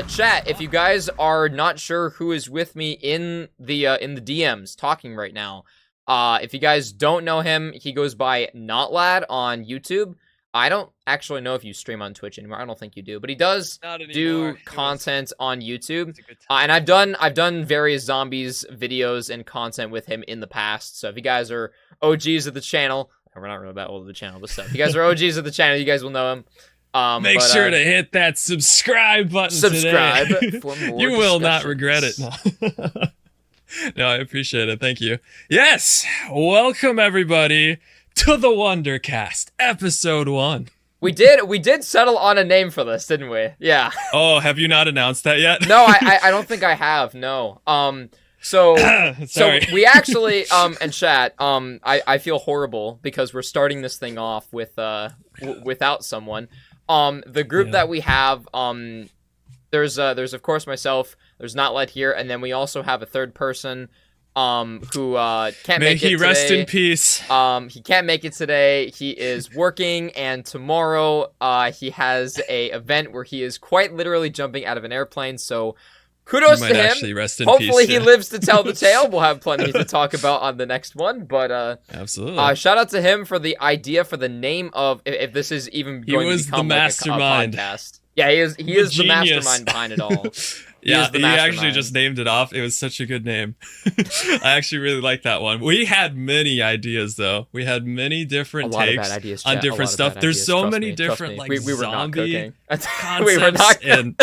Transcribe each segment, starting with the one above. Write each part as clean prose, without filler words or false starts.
Chat, if you guys are not sure who is with me in the DMs talking right now, if you guys don't know him, he goes by NotLad on YouTube. I don't actually know if you stream on Twitch anymore. I don't think you do, but he does do content on YouTube. And I've done various zombies videos and content with him in the past. So if you guys are OGs of the channel, we're not really that old of the channel, but stuff. If you guys are OGs of the channel, you guys will know him. Make sure to hit that subscribe button today. For more you will not regret it. No, I appreciate it. Thank you. Yes, welcome everybody to the Wundercast, episode 1. We did settle on a name for this, didn't we? Yeah. Oh, have you not announced that yet? No, I don't think I have. No. So we actually and chat, I feel horrible because we're starting this thing off with without someone. The group that we have, there's of course myself, there's NotLad here, and then we also have a third person who can't make it today. May he rest in peace. He can't make it today. He is working, and tomorrow he has a event where he is quite literally jumping out of an airplane, so kudos to him. Hopefully he lives to tell the tale. We'll have plenty to talk about on the next one, but absolutely. Shout out to him for the idea for the name of, if this is even going to become the like mastermind. a podcast. Yeah, he is the mastermind behind it all. He actually just named it off. It was such a good name. I actually really like that one. We had many ideas, though. We had many different takes ideas, on different stuff. There's so many different like we were not zombie concepts. We were not and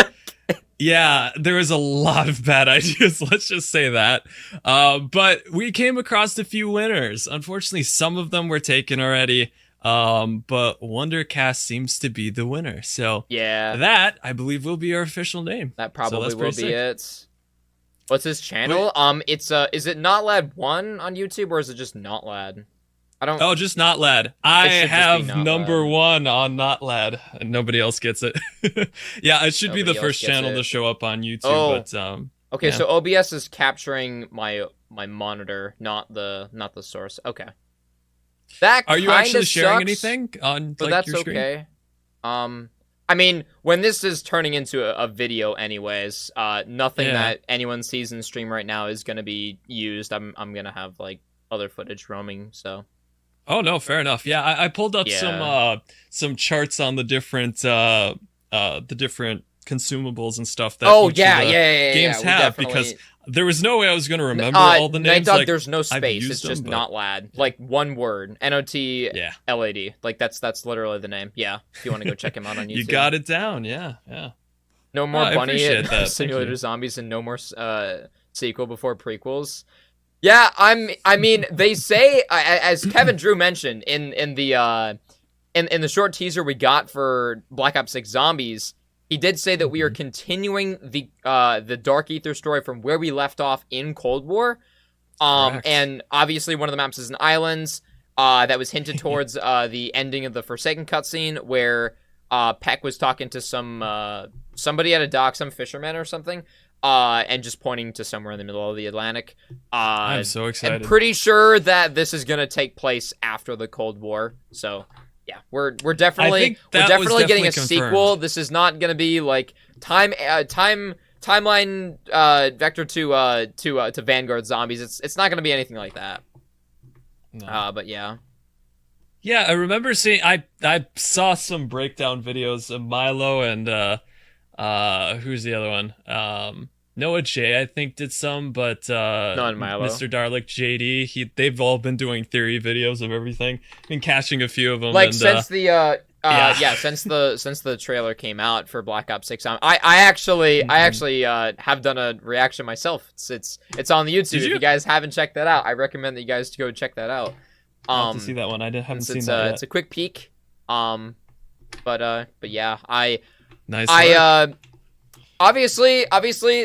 yeah, there was a lot of bad ideas. Let's just say that. But we came across a few winners. Unfortunately, some of them were taken already. But Wundercast seems to be the winner. So yeah, that I believe will be our official name. That probably will be it. What's his channel? It's is it NotLad1 on YouTube or is it just NotLad? I don't. Oh, just NotLad. I have number 1 on NotLad, and nobody else gets it. Yeah, it should be the first channel to show up on YouTube. Oh. But okay, yeah. So OBS is capturing my monitor, not the source. Okay. That are you actually sharing sucks, anything on but that's your screen? Okay. I mean, when this is turning into a video, anyways, nothing that anyone sees in stream right now is gonna be used. I'm gonna have like other footage roaming. So. Oh no, fair enough. Yeah, I pulled up some charts on the different consumables and stuff that games have because there was no way I was going to remember all the names. Night Dog, there's no space. It's just NotLad. Like one word. NOTLAD. Like that's literally the name. Yeah. If you want to go check him out on YouTube. You got it down. Yeah. No more Bunny Simulator Zombies and no more sequel before prequels. Yeah, I mean, they say, as Kevin Drew mentioned in the short teaser we got for Black Ops 6 Zombies, he did say that we are continuing the Dark Ether story from where we left off in Cold War. And obviously one of the maps is an islands that was hinted towards the ending of the Forsaken cutscene where Peck was talking to somebody at a dock, some fisherman or something. And just pointing to somewhere in the middle of the Atlantic. I'm so excited. I'm pretty sure that this is gonna take place after the Cold War. So yeah, we're definitely getting a sequel. This is not gonna be like timeline vector to Vanguard Zombies. It's not gonna be anything like that. No. But yeah. Yeah, I remember seeing. I saw some breakdown videos of Milo and who's the other one? Noah J, I think, did some, but not Milo. Mr. Darlick, JD, they've all been doing theory videos of everything. Been catching a few of them. Like since the since the trailer came out for Black Ops 6, I actually have done a reaction myself. It's on the YouTube. If you guys haven't checked that out, I recommend that you guys go check that out. I'll have to see that one. I haven't seen that yet. It's a quick peek. But yeah, nice. Obviously,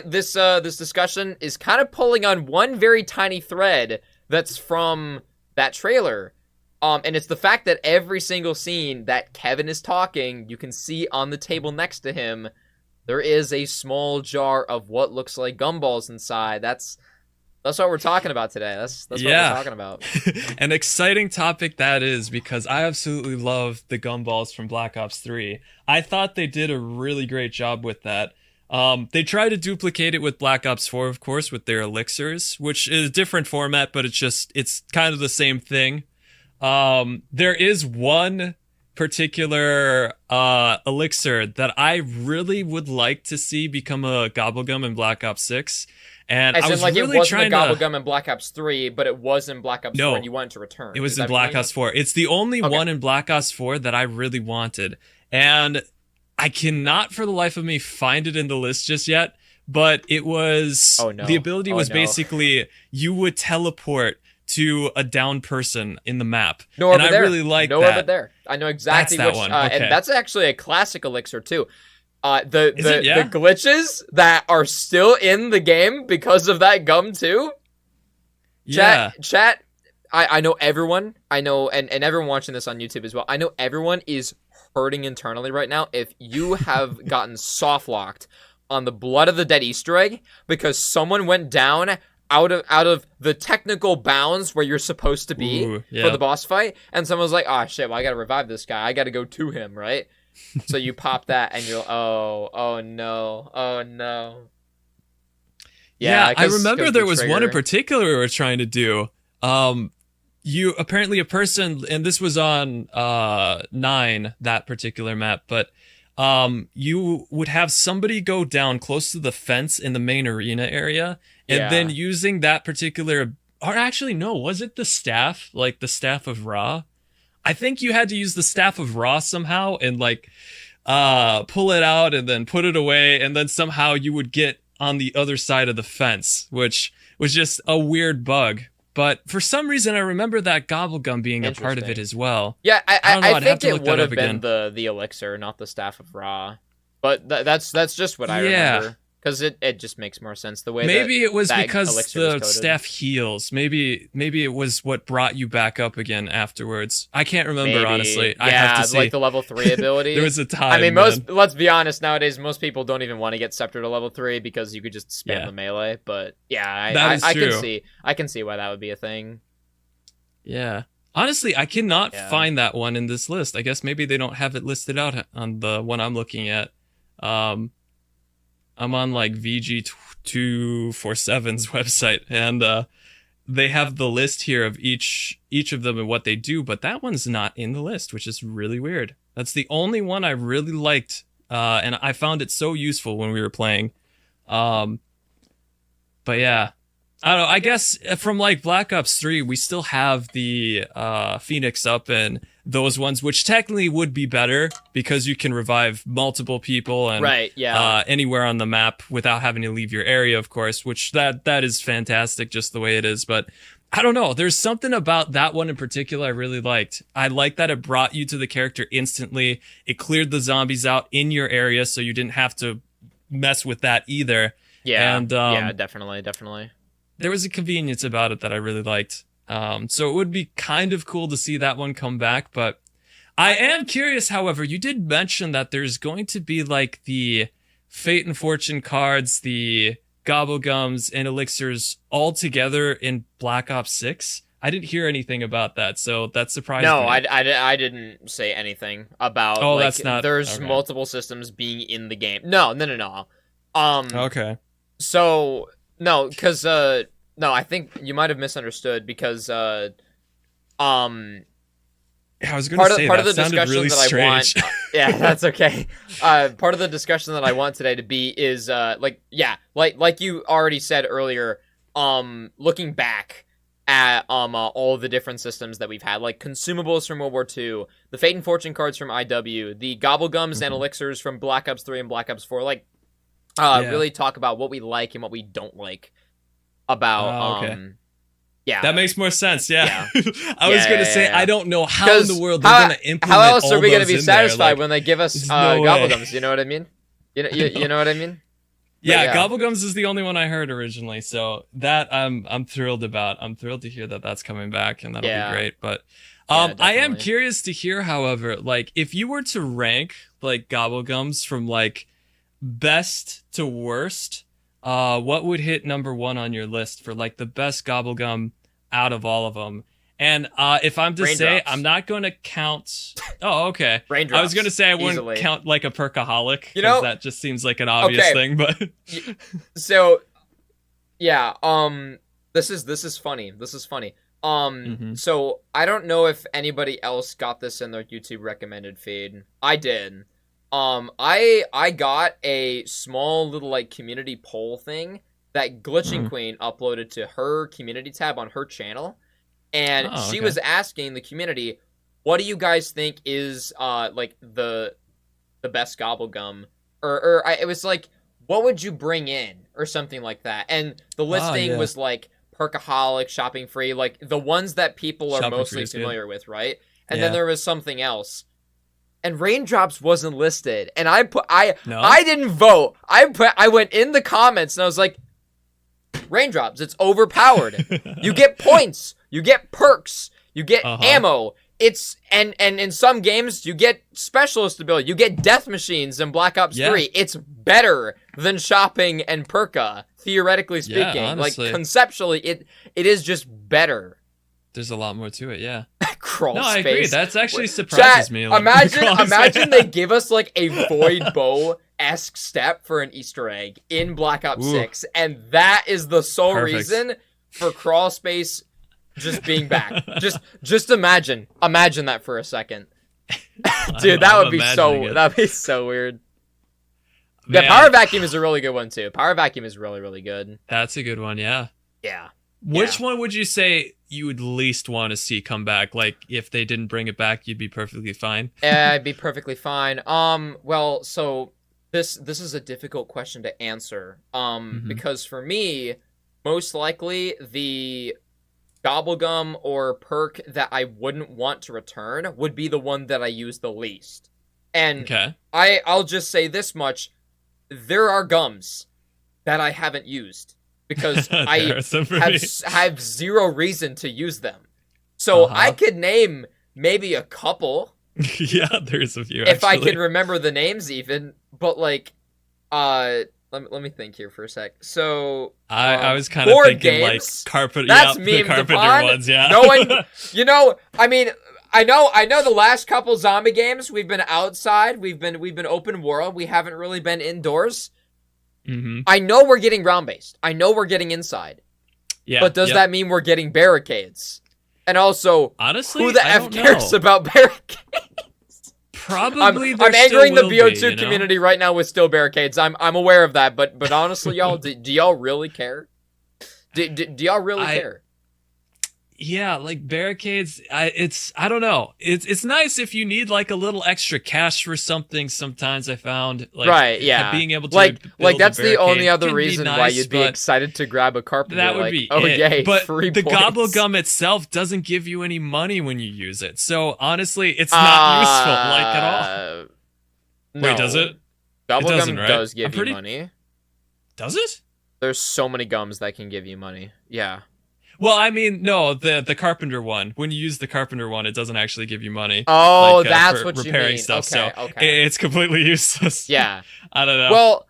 this discussion is kind of pulling on one very tiny thread that's from that trailer, and it's the fact that every single scene that Kevin is talking, you can see on the table next to him, there is a small jar of what looks like gumballs inside. That's what we're talking about today. That's what we're talking about. An exciting topic that is, because I absolutely love the gumballs from Black Ops 3. I thought they did a really great job with that. They try to duplicate it with Black Ops 4, of course, with their elixirs, which is a different format, but it's kind of the same thing. There is one particular elixir that I really would like to see become a Gobblegum in Black Ops 6. And I was like really it wasn't trying a Gobblegum in Black Ops 3, but it was in Black Ops 4 and you wanted to return. It was in Black Ops 4. It's the only one in Black Ops 4 that I really wanted. And I cannot for the life of me find it in the list just yet, but it was the ability was basically you would teleport to a down person in the map. I really like that. But there. I know exactly which one. And that's actually a classic elixir too. The glitches that are still in the game because of that gum too. Chat. I know everyone. I know, and everyone watching this on YouTube as well. I know everyone is hurting internally right now if you have gotten soft locked on the Blood of the Dead Easter egg because someone went down out of the technical bounds where you're supposed to be for the boss fight, and someone was like, "Oh shit! Well, I gotta revive this guy. I gotta go to him, right?" So you pop that, and you're oh no. Yeah, I remember there was one in particular we were trying to do. You apparently a person, and this was on 9, that particular map, but you would have somebody go down close to the fence in the main arena area, and then using that particular, or actually no, was it the staff, like the Staff of Ra? I think you had to use the Staff of Ra somehow and like pull it out and then put it away, and then somehow you would get on the other side of the fence, which was just a weird bug. But for some reason, I remember that Gobblegum being a part of it as well. Yeah, I think it would have been the elixir, not the Staff of Ra. But that's just what I remember. Because it just makes more sense the way maybe it was because the staff heals. Maybe it was what brought you back up again afterwards. I can't remember, honestly. I have to see. Like the level 3 ability. There was a time. I mean, let's be honest, nowadays, most people don't even want to get Scepter to level 3 because you could just spam the melee. But yeah, I can see why that would be a thing. Yeah. Honestly, I cannot find that one in this list. I guess maybe they don't have it listed out on the one I'm looking at. I'm on like VG247's website, and they have the list here of each of them and what they do, but that one's not in the list, which is really weird. That's the only one I really liked, and I found it so useful when we were playing. But yeah, I don't know. I guess from like Black Ops 3, we still have the Phoenix up and those ones, which technically would be better because you can revive multiple people and anywhere on the map without having to leave your area, of course, which that is fantastic just the way it is. But I don't know. There's something about that one in particular I really liked. I like that it brought you to the character instantly. It cleared the zombies out in your area, so you didn't have to mess with that either. Yeah, and, definitely. There was a convenience about it that I really liked. So it would be kind of cool to see that one come back, but I am curious, however, you did mention that there's going to be like the Fate and Fortune cards, the Gobblegums and Elixirs all together in Black Ops 6. I didn't hear anything about that, so that surprised me. No, I didn't say anything about there's multiple systems being in the game. No. Okay. So, no, because no, I think you might have misunderstood because I was going to say part of the discussion really that strange. I want. Yeah, that's okay. Part of the discussion that I want today to be is like you already said earlier, looking back at all the different systems that we've had, like consumables from World War II, the Fate and Fortune cards from IW, the Gobblegums and Elixirs from Black Ops 3 and Black Ops 4, like really talk about what we like and what we don't like about that makes more sense. I was gonna say I don't know how in the world they're gonna implement. How else are we gonna be satisfied when they give us Gobblegums? You know what I mean? You know what I mean? Yeah, Gobblegums is the only one I heard originally, so that I'm thrilled about. I'm thrilled to hear that that's coming back, and that'll be great. But I am curious to hear, however, like if you were to rank like Gobblegums from like best to worst. What would hit number 1 on your list for like the best Gobblegum out of all of them? And if I'm to say, I'm not going to count. Oh, okay. Raindrops. I was gonna say I wouldn't easily. count like a perkaholic, You know, that just seems like an obvious thing. But so, yeah. This is funny. This is funny. So I don't know if anybody else got this in their YouTube recommended feed. I did. I got a small little like community poll thing that Glitching Queen uploaded to her community tab on her channel, and she was asking the community, what do you guys think is like the best gobblegum, or it was like, what would you bring in or something like that, and the listing was like Perkaholic, Shopping Free, like the ones that people are mostly familiar with, right? And then there was something else, and Raindrops wasn't listed, and I didn't vote. I went in the comments and I was like, Raindrops, it's overpowered. You get points, you get perks, you get ammo. It's and in some games you get specialist ability, you get death machines in Black Ops 3. It's better than shopping and Perka, theoretically speaking. Like conceptually, it is just better. There's a lot more to it, Crawl space. I agree. That's actually surprises me. Like, imagine they give us like a Void Bow-esque step for an Easter egg in Black Ops 6, and that is the sole reason for crawl space just being back. just imagine that for a second. Dude, that'd be so weird. Man. Yeah, Power Vacuum is a really good one too. Power Vacuum is really, really good. That's a good one, yeah. Which one would you say you would least want to see come back? Like, if they didn't bring it back, you'd be perfectly fine? I'd be perfectly fine. Well, so this is a difficult question to answer. Because for me, most likely the Gobblegum or perk that I wouldn't want to return would be the one that I use the least. And I'll just say this much. There are gums that I haven't used because I have zero reason to use them. So I could name maybe a couple. There's a few, if I can remember the names even. But like, let me think here for a sec. So I was kind of thinking games, like Carpenter. That's the Carpenter ones, No one, I mean, I know the last couple zombie games we've been outside, we've been open world, we haven't really been indoors. I know we're getting ground based. I know we're getting inside. But does that mean we're getting barricades? And also, honestly, who the F cares about barricades? Probably I'm angering the BO2 community right now with still barricades. I'm aware of that, but honestly, y'all, do y'all really care? Do y'all really care? Yeah, like barricades, I don't know. It's nice if you need like a little extra cash for something. Sometimes I found like being able to like that's the only other reason why you'd be excited to grab a carpenter. That would be yay! But free the points. Gobblegum itself doesn't give you any money when you use it. So honestly, it's not useful like at all. No. Wait, does it? Gobblegum does give you money. Does it? There's so many gums that can give you money. Yeah. Well, I mean, no, the Carpenter one. When you use the Carpenter one, it doesn't actually give you money. Oh, like, that's what you repairing mean. Stuff, okay. It's completely useless. Yeah. I don't know. Well,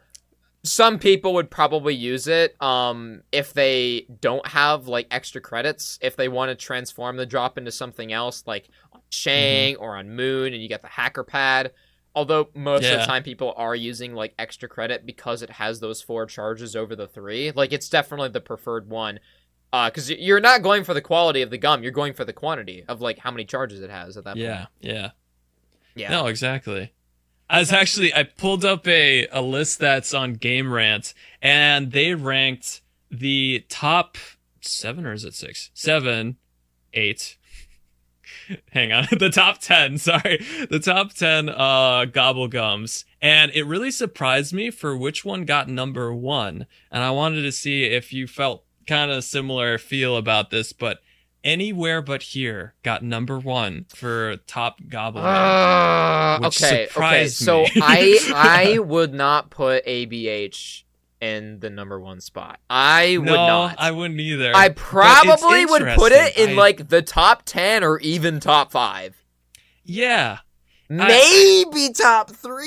some people would probably use it if they don't have like extra credits. If they want to transform the drop into something else, like on Shang or on Moon, and you get the hacker pad. Although most of the time people are using like extra credit because it has those 4 charges over the 3. Like it's definitely the preferred one. Because you're not going for the quality of the gum, you're going for the quantity of like how many charges it has at that point. Yeah. No, exactly. I pulled up a list that's on Game Rant, and they ranked the top 7, or is it 6? 7, 8. Hang on, the top 10. Sorry, the top 10 Gobblegums, and it really surprised me for which one got number 1. And I wanted to see if you felt kind of similar feel about this, but Anywhere But Here got number 1 for top Gobblegum, which surprised me. So I would not put ABH in the number 1 spot. I would not. I wouldn't either. I probably would put it in like the top 10 or even top 5. Yeah. Maybe top 3.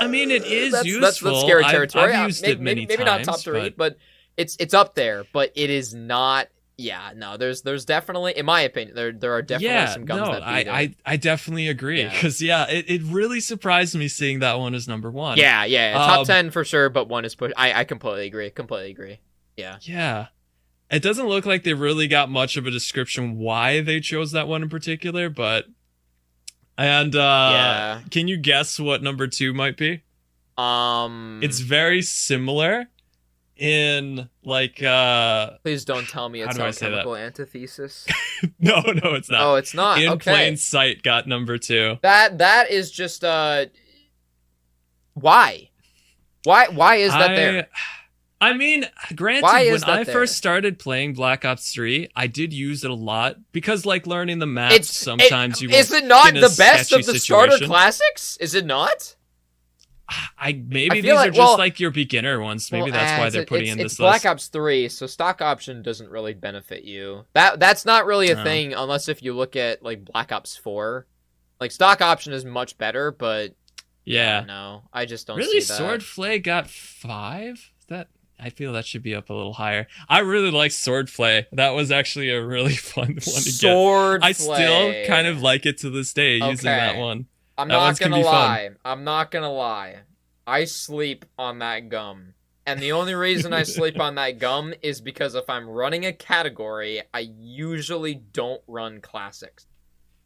I mean, it is useful. That's scary territory. I've used it many maybe times, not top 3, but it's up there. But it is not Yeah, no, there's definitely, in my opinion, there are definitely some gums that beat it. I definitely agree, because it really surprised me seeing that one as number one. Yeah, top 10 for sure, but one is push. I completely agree. Yeah. It doesn't look like they really got much of a description why they chose that one in particular, but can you guess what number 2 might be? It's very similar in like please don't tell me it's alchemical antithesis. No, it's not. Oh, it's not. In Plain Sight got number 2. That is just why is that there? I mean, granted, when I first started playing Black Ops 3, I did use it a lot because, like, learning the maps, sometimes is it not the best of the starter classics? Is it not? Maybe these are just like your beginner ones. Maybe that's why they're putting in this list. Black Ops 3, so stock option doesn't really benefit you. That's not really a thing unless if you look at like Black Ops 4. Like stock option is much better, but no, I just don't see that. Swordplay got 5? I feel that should be up a little higher. I really like Swordplay. That was actually a really fun one to get. Swordplay. I still kind of like it to this day using that one. I'm not gonna lie. I sleep on that gum. And the only reason I sleep on that gum is because if I'm running a category, I usually don't run classics.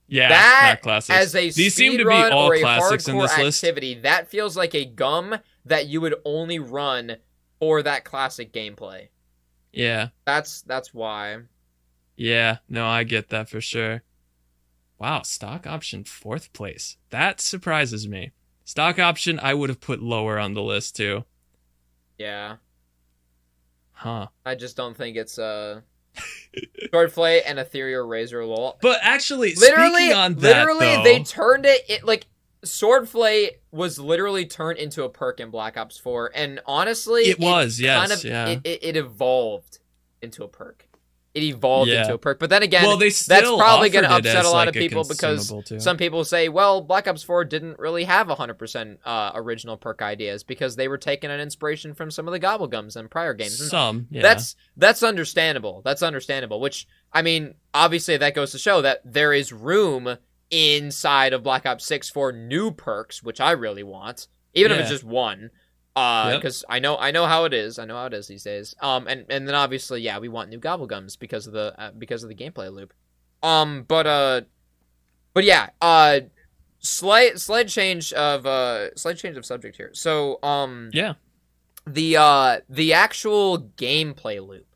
Yeah, that not classics. As a These seem to be all classics in this list. Activity, that feels like a gum that you would only run for that classic gameplay. Yeah. That's why. Yeah, no, I get that for sure. Wow, stock option 4th place. That surprises me. Stock option I would have put lower on the list too. Yeah. Huh. I just don't think it's Swordplay and Ethereal Razor lol. But actually, speaking on that, though, they turned it like Swordplay was literally turned into a perk in Black Ops 4, and honestly, it evolved into a perk. It evolved into a perk, but then again, that's probably going to upset a lot of people because some people say, well, Black Ops 4 didn't really have 100% original perk ideas because they were taking an inspiration from some of the GOBBLE in prior games. And that's understandable. That's understandable, which, I mean, obviously that goes to show that there is room inside of Black Ops 6 for new perks, which I really want, even if it's just one. Because I know how it is. I know how it is these days. And then obviously, we want new GOBBLE because of the gameplay loop. Slight change of subject here. So, the actual gameplay loop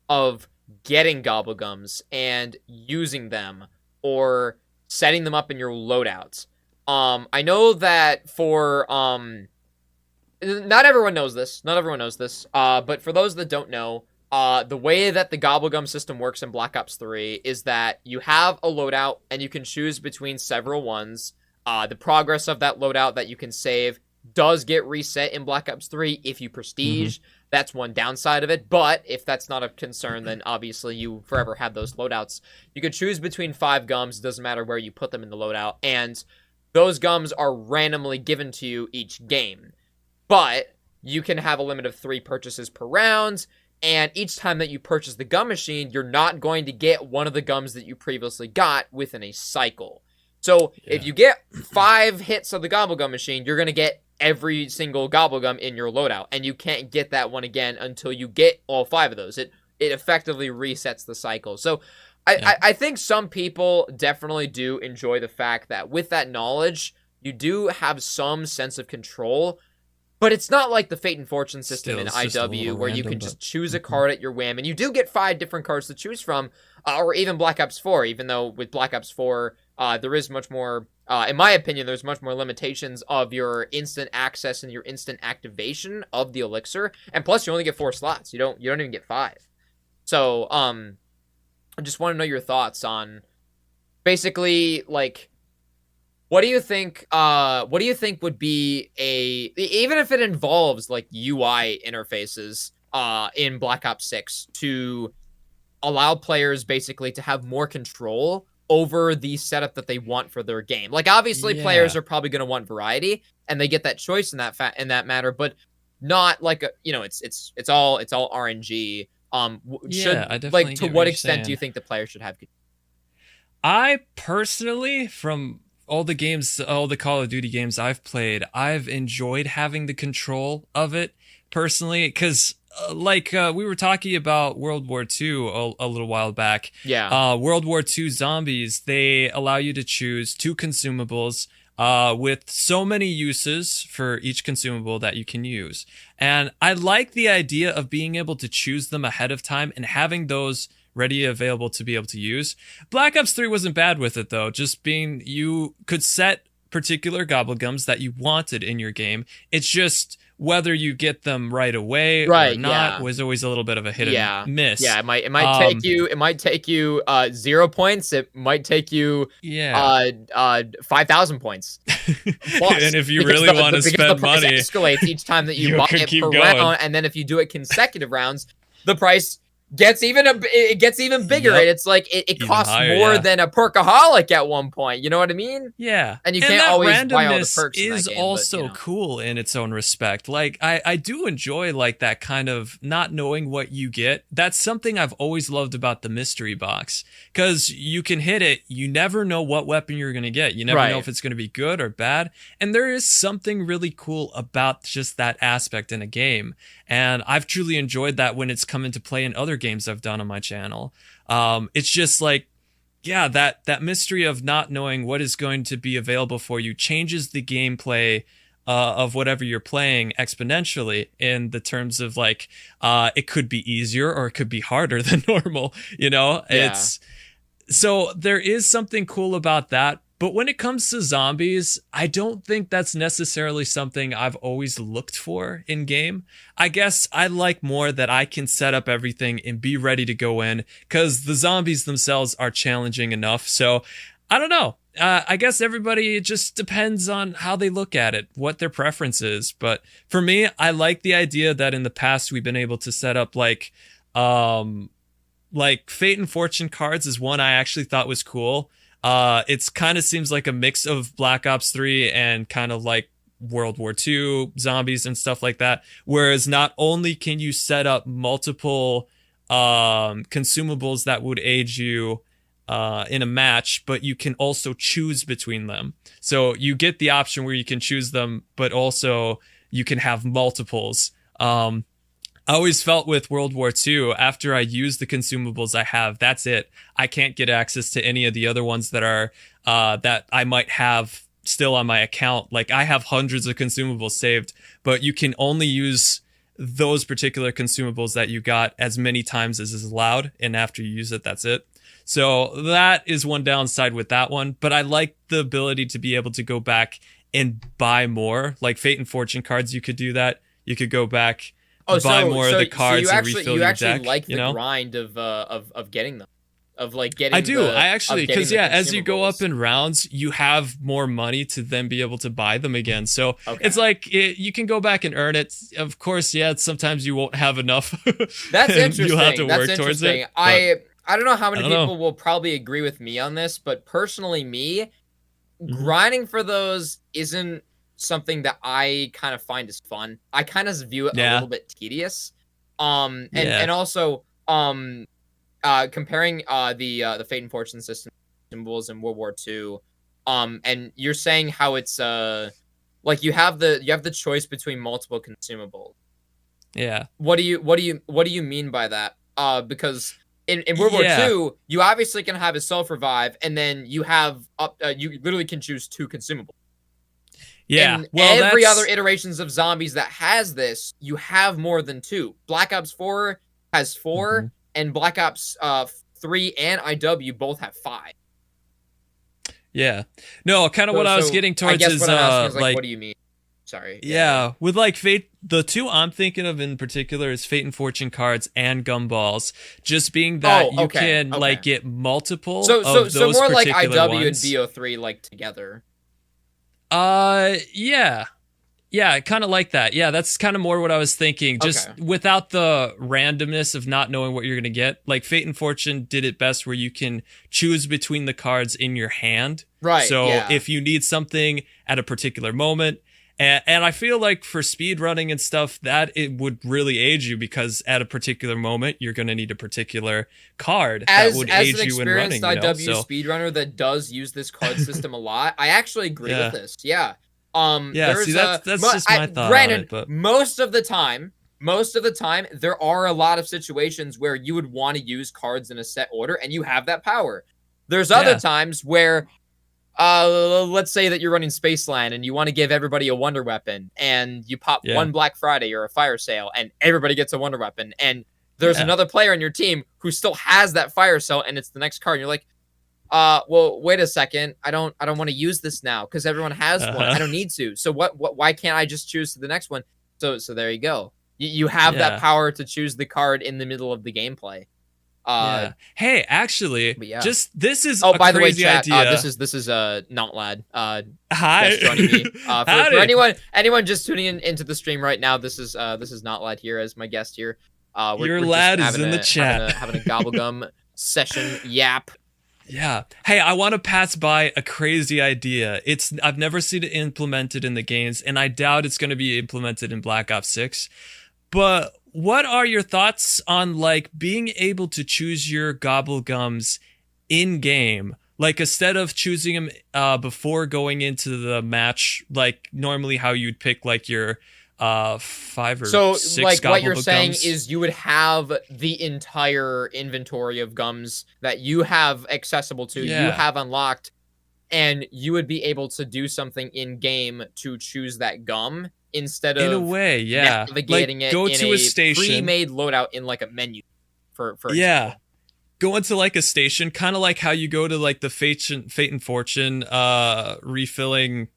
of getting GOBBLE and using them or setting them up in your loadouts. I know that for not everyone knows this. But for those that don't know, the way that the GOBBLE system works in Black Ops 3 is that you have a loadout and you can choose between several ones. The progress of that loadout that you can save does get reset in Black Ops 3 if you prestige. That's one downside of it. But if that's not a concern, then obviously you forever have those loadouts. You can choose between 5 gums. It doesn't matter where you put them in the loadout. And those gums are randomly given to you each game. But you can have a limit of 3 purchases per round, and each time that you purchase the gum machine, you're not going to get one of the gums that you previously got within a cycle. So if you get 5 hits of the GOBBLE machine, you're going to get every single GOBBLE in your loadout, and you can't get that one again until you get all 5 of those. It effectively resets the cycle. So I think some people definitely do enjoy the fact that with that knowledge, you do have some sense of control. But it's not like the Fate and Fortune system in IW where you can just choose a card at your whim. And you do get 5 different cards to choose from, or even Black Ops 4, even though with Black Ops 4, there is much more, in my opinion, there's much more limitations of your instant access and your instant activation of the elixir. And plus, you only get 4 slots. You don't even get 5. So, I just want to know your thoughts on basically, like, what do you think would be even if it involves like UI interfaces in Black Ops 6 to allow players basically to have more control over the setup that they want for their game? Like obviously players are probably going to want variety and they get that choice in that matter, but not like it's all RNG. Should like to what extent do you think the player should have? I personally, from all the games, all the Call of Duty games I've played, I've enjoyed having the control of it personally, because we were talking about World War II a little while back. Yeah. World War II zombies, they allow you to choose 2 consumables with so many uses for each consumable that you can use. And I like the idea of being able to choose them ahead of time and having those ready available to be able to use. Black Ops 3 wasn't bad with it though, just being you could set particular gobble gums that you wanted in your game. It's just whether you get them right away or not was always a little bit of a hit and miss. Yeah, it might take you 0 points. It might take you 5,000 points. Plus, and if you really want to spend money, escalates each time that you buy it per round, and then if you do it consecutive rounds, the price gets even bigger. And it's like it costs more than a perkaholic at one point. You know what I mean? Yeah. And you can't always buy all the perks in that is game, also cool in its own respect. Like I do enjoy like that kind of not knowing what you get. That's something I've always loved about the mystery box, because you can hit it, you never know what weapon you're gonna get. You never know if it's gonna be good or bad. And there is something really cool about just that aspect in a game. And I've truly enjoyed that when it's come into play in other games I've done on my channel. It's just like, that mystery of not knowing what is going to be available for you changes the gameplay of whatever you're playing exponentially in the terms of like, it could be easier or it could be harder than normal, you know? So there is something cool about that. But when it comes to zombies, I don't think that's necessarily something I've always looked for in game. I guess I like more that I can set up everything and be ready to go in, because the zombies themselves are challenging enough. So I don't know. I guess everybody, it just depends on how they look at it, what their preference is. But for me, I like the idea that in the past we've been able to set up like Fate and Fortune cards is one I actually thought was cool. It's kind of seems like a mix of Black Ops 3 and kind of like World War II zombies and stuff like that. Whereas not only can you set up multiple consumables that would aid you in a match, but you can also choose between them. So you get the option where you can choose them, but also you can have multiples. I always felt with World War II, after I use the consumables I have, that's it. I can't get access to any of the other ones that are that I might have still on my account. Like I have hundreds of consumables saved, but you can only use those particular consumables that you got as many times as is allowed. And after you use it, that's it. So that is one downside with that one. But I like the ability to be able to go back and buy more. Like Fate and Fortune cards, you could do that. You could go back. Buy more of the cards and refill your deck. You actually like the grind of getting them, of like getting. I do. I actually, because as you go up in rounds, you have more money to then be able to buy them again. So it's like you can go back and earn it. Of course, sometimes you won't have enough. That's interesting. You'll have to work towards it. I don't know how many people will probably agree with me on this, but personally, grinding for those isn't something that I kind of find is fun. I kind of view it a little bit tedious. And also comparing the Fate and Fortune system symbols in World War II, and you're saying how it's like you have the choice between multiple consumables. Yeah. What do you mean by that? Because in World War II, you obviously can have a self-revive, and then you have you literally can choose 2 consumables. Yeah, in every other iterations of zombies that has this, you have more than 2. Black Ops 4 has 4, and Black Ops 3 and IW both have 5. Yeah, no, kind of what I was getting towards is what I'm asking is like, what do you mean? Sorry. Yeah, with like Fate, the 2 I'm thinking of in particular is Fate and Fortune cards and gumballs. Just being that you can like get multiple. So more like IW ones. and BO3 like together. Yeah, kind of like that. Yeah, that's kind of more what I was thinking. Just without the randomness of not knowing what you're going to get. Like Fate and Fortune did it best where you can choose between the cards in your hand. Right. So if you need something at a particular moment And I feel like for speed running and stuff, that it would really aid you, because at a particular moment you're going to need a particular card that would aid you in running. As an experienced speedrunner that does use this card system a lot, I actually agree with this. Yeah. See, that's just my thought on it. But most of the time, there are a lot of situations where you would want to use cards in a set order, and you have that power. There's other times where, let's say that you're running Spaceland and you want to give everybody a Wonder Weapon, and you pop one Black Friday or a Fire Sale, and everybody gets a Wonder Weapon, and there's another player in your team who still has that Fire Sale, and it's the next card, and you're like, well, wait a second. I don't want to use this now because everyone has one. I don't need to. So why can't I just choose the next one? So there you go. You have that power to choose the card in the middle of the gameplay. Hey, actually, this is a by the way, crazy chat, idea. This is not lad. Hi, joining me. For anyone just tuning into the stream right now, this is not lad here as my guest here. Your lad is in the chat having a gobblegum session yap. Yeah. Hey, I want to pass by a crazy idea. I've never seen it implemented in the games, and I doubt it's going to be implemented in Black Ops 6. But what are your thoughts on like being able to choose your gobblegums in game? Like instead of choosing them before going into the match, like normally how you'd pick like your 5 or 6 like what you're saying gums. is you would have the entire inventory of gums that you have accessible to, you have unlocked, and you would be able to do something in game to choose that gum instead of in a way, navigating like, go it to in a station, pre-made loadout in like a menu. For example. Go into like a station, kind of like how you go to like the Fate and Fortune refilling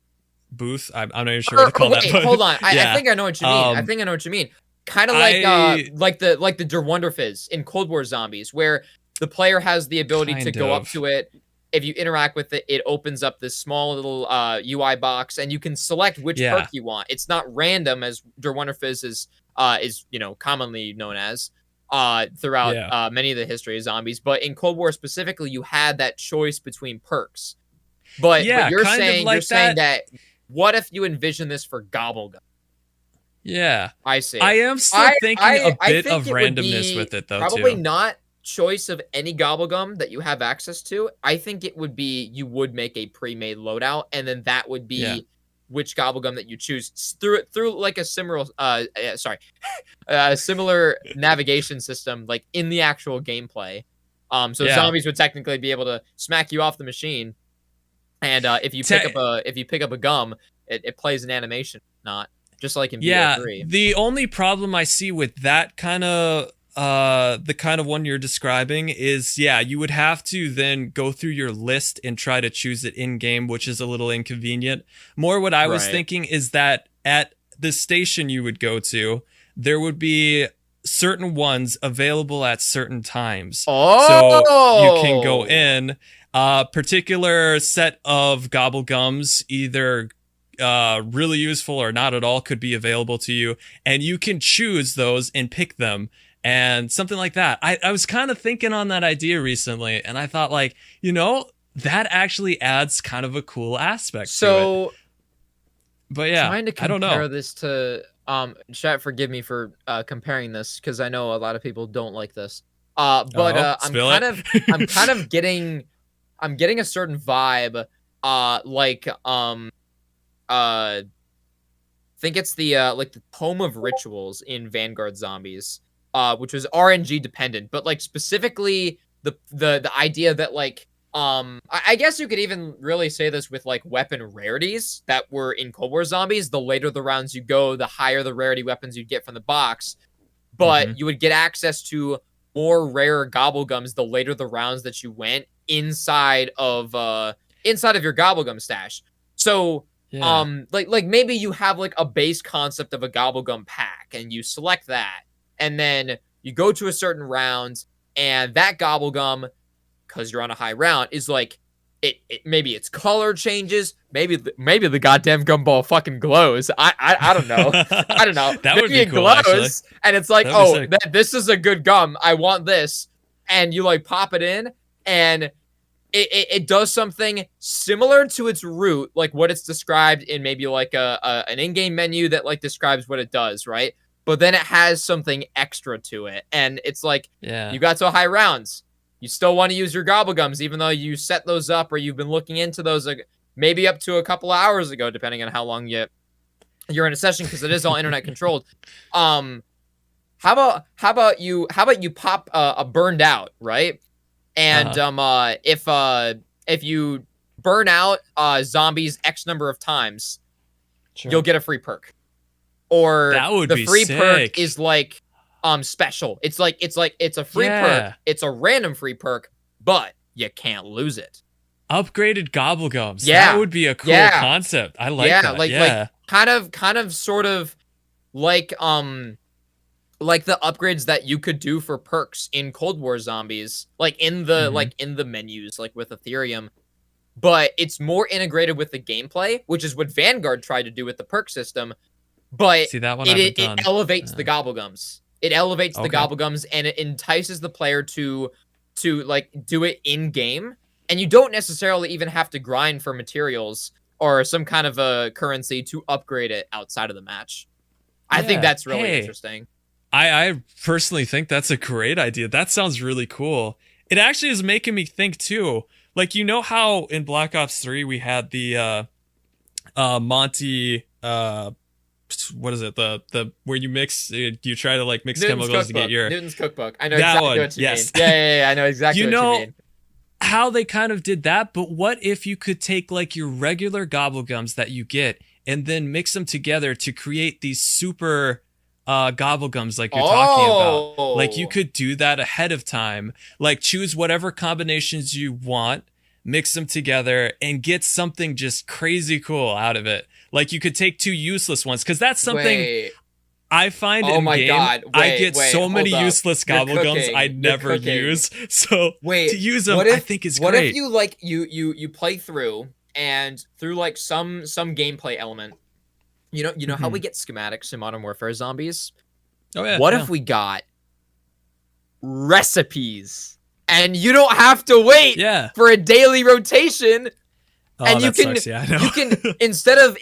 booth. I'm not even sure what to call that. But, hold on. I think I know what you mean. Kind of like the Der Wonderfizz in Cold War Zombies, where the player has the ability to go up to it. If you interact with it, it opens up this small little UI box, and you can select which perk you want. It's not random, as Der Wonderfizz is commonly known as throughout many of the history of zombies. But in Cold War specifically, you had that choice between perks. But you're saying that. What if you envision this for Gobblegum? Yeah, I see. I am still thinking a bit of randomness with it, though. Probably not choice of any Gobblegum that you have access to. I think it would be you would make a pre-made loadout, and then that would be which Gobblegum that you choose through like a similar similar navigation system, like in the actual gameplay. So zombies would technically be able to smack you off the machine. And if you pick up a gum, it plays an animation, not just like in BO3. The only problem I see with that kind of the kind of one you're describing is you would have to then go through your list and try to choose it in game, which is a little inconvenient. More what I was thinking is that at the station you would go to, there would be certain ones available at certain times. So you can go in. Particular set of gobblegums, either really useful or not at all, could be available to you, and you can choose those and pick them, and something like that. I was kind of thinking on that idea recently, and I thought, like, that actually adds kind of a cool aspect to it. But trying to compare I don't know. This to chat, forgive me for comparing this, because I know a lot of people don't like this. I'm kind of getting a certain vibe, think it's the Tome of Rituals in Vanguard Zombies, which was RNG dependent, but like specifically the idea that like I guess you could even really say this with like weapon rarities that were in Cold War Zombies. The later the rounds you go, the higher the rarity weapons you'd get from the box, but you would get access to more rare gobblegums the later the rounds that you went inside of your gobblegum stash. So like maybe you have like a base concept of a gobblegum pack, and you select that, and then you go to a certain round, and that gobblegum, because you're on a high round, is like it maybe its color changes, maybe the goddamn gumball fucking glows. I don't know. I don't know. That maybe would be it cool, glows, actually. and it's like, this is a good gum. I want this, and you like pop it in, and it does something similar to its root, like what it's described in maybe like an in-game menu that like describes what it does, right? But then it has something extra to it, and it's like, you got to high rounds, you still want to use your gobblegums, even though you set those up or you've been looking into those like, maybe up to a couple of hours ago, depending on how long you're in a session, because it is all internet controlled. How about you pop a burned out, right? And if you burn out zombies X number of times, you'll get a free perk. Or that would the free sick. Perk is like special. It's a free perk. It's a random free perk, but you can't lose it. Upgraded gobblegums. Yeah, that would be a cool concept. I like that. Like kind of sort of like the upgrades that you could do for perks in Cold War Zombies, like in the menus, like with Ethereum. But it's more integrated with the gameplay, which is what Vanguard tried to do with the perk system. But see, that one it elevates the gobblegums. It elevates the gobblegums, and it entices the player to like do it in game. And you don't necessarily even have to grind for materials or some kind of a currency to upgrade it outside of the match. I think that's really interesting. I personally think that's a great idea. That sounds really cool. It actually is making me think too. Like, you know how in Black Ops 3 we had the Monty what is it? The where you mix you try to like mix Newton's chemicals cookbook. to get your Newton's cookbook. I know exactly what you mean. Yeah, I know exactly what you mean. How they kind of did that, but what if you could take like your regular gobblegums that you get and then mix them together to create these super gobblegums like you're talking about? Like, you could do that ahead of time, like choose whatever combinations you want, mix them together, and get something just crazy cool out of it. Like, you could take two useless ones, because that's something I find in game. I get so many useless gobblegums I never use. So to use them, I think is great. What if you like you play through, and through like some gameplay element, you know how we get schematics in Modern Warfare Zombies? Oh yeah. What if we got recipes, and you don't have to wait for a daily rotation? And you can instead of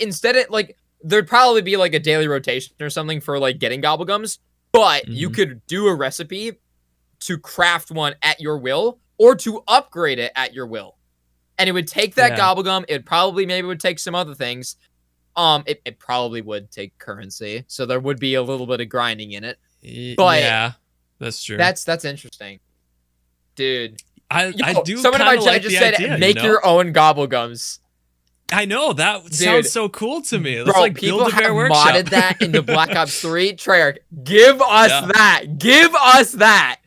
like, there'd probably be like a daily rotation or something for like getting gobblegums, but you could do a recipe to craft one at your will or to upgrade it at your will. And it would take that gobblegum. It probably maybe would take some other things. It probably would take currency, so there would be a little bit of grinding in it. But yeah, that's true. That's interesting, dude. I do. Someone in my chat just said, make your own gobblegums. I know, that sounds so cool to me. It's like people Build-A-Bear have Workshop. modded that into Black Ops 3. Treyarch, give us that. Give us that.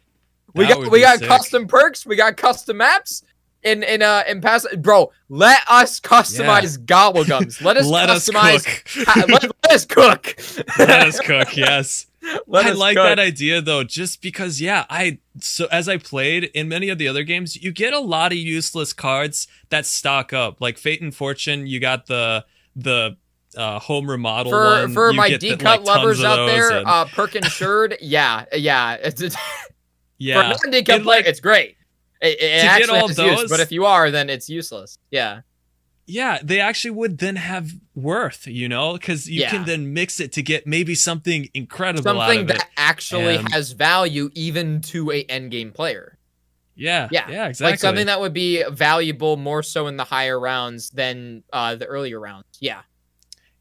We got sick. custom perks. We got custom maps. In past, bro, let us customize gobblegums. Let us customize. Let us cook. Let us cook. Yes. I like that idea though, just because so as I played in many of the other games, you get a lot of useless cards that stock up. Like Fate and Fortune, you got the home remodel one. For my D-cut lovers out there, perk insured, yeah. For non-D-cut player, it's great. It actually has use, but if you are, then it's useless. Yeah, they actually would then have worth, because you can then mix it to get maybe something incredible out of it. Something that actually has value even to a endgame player. Yeah, exactly. Like something that would be valuable more so in the higher rounds than the earlier rounds.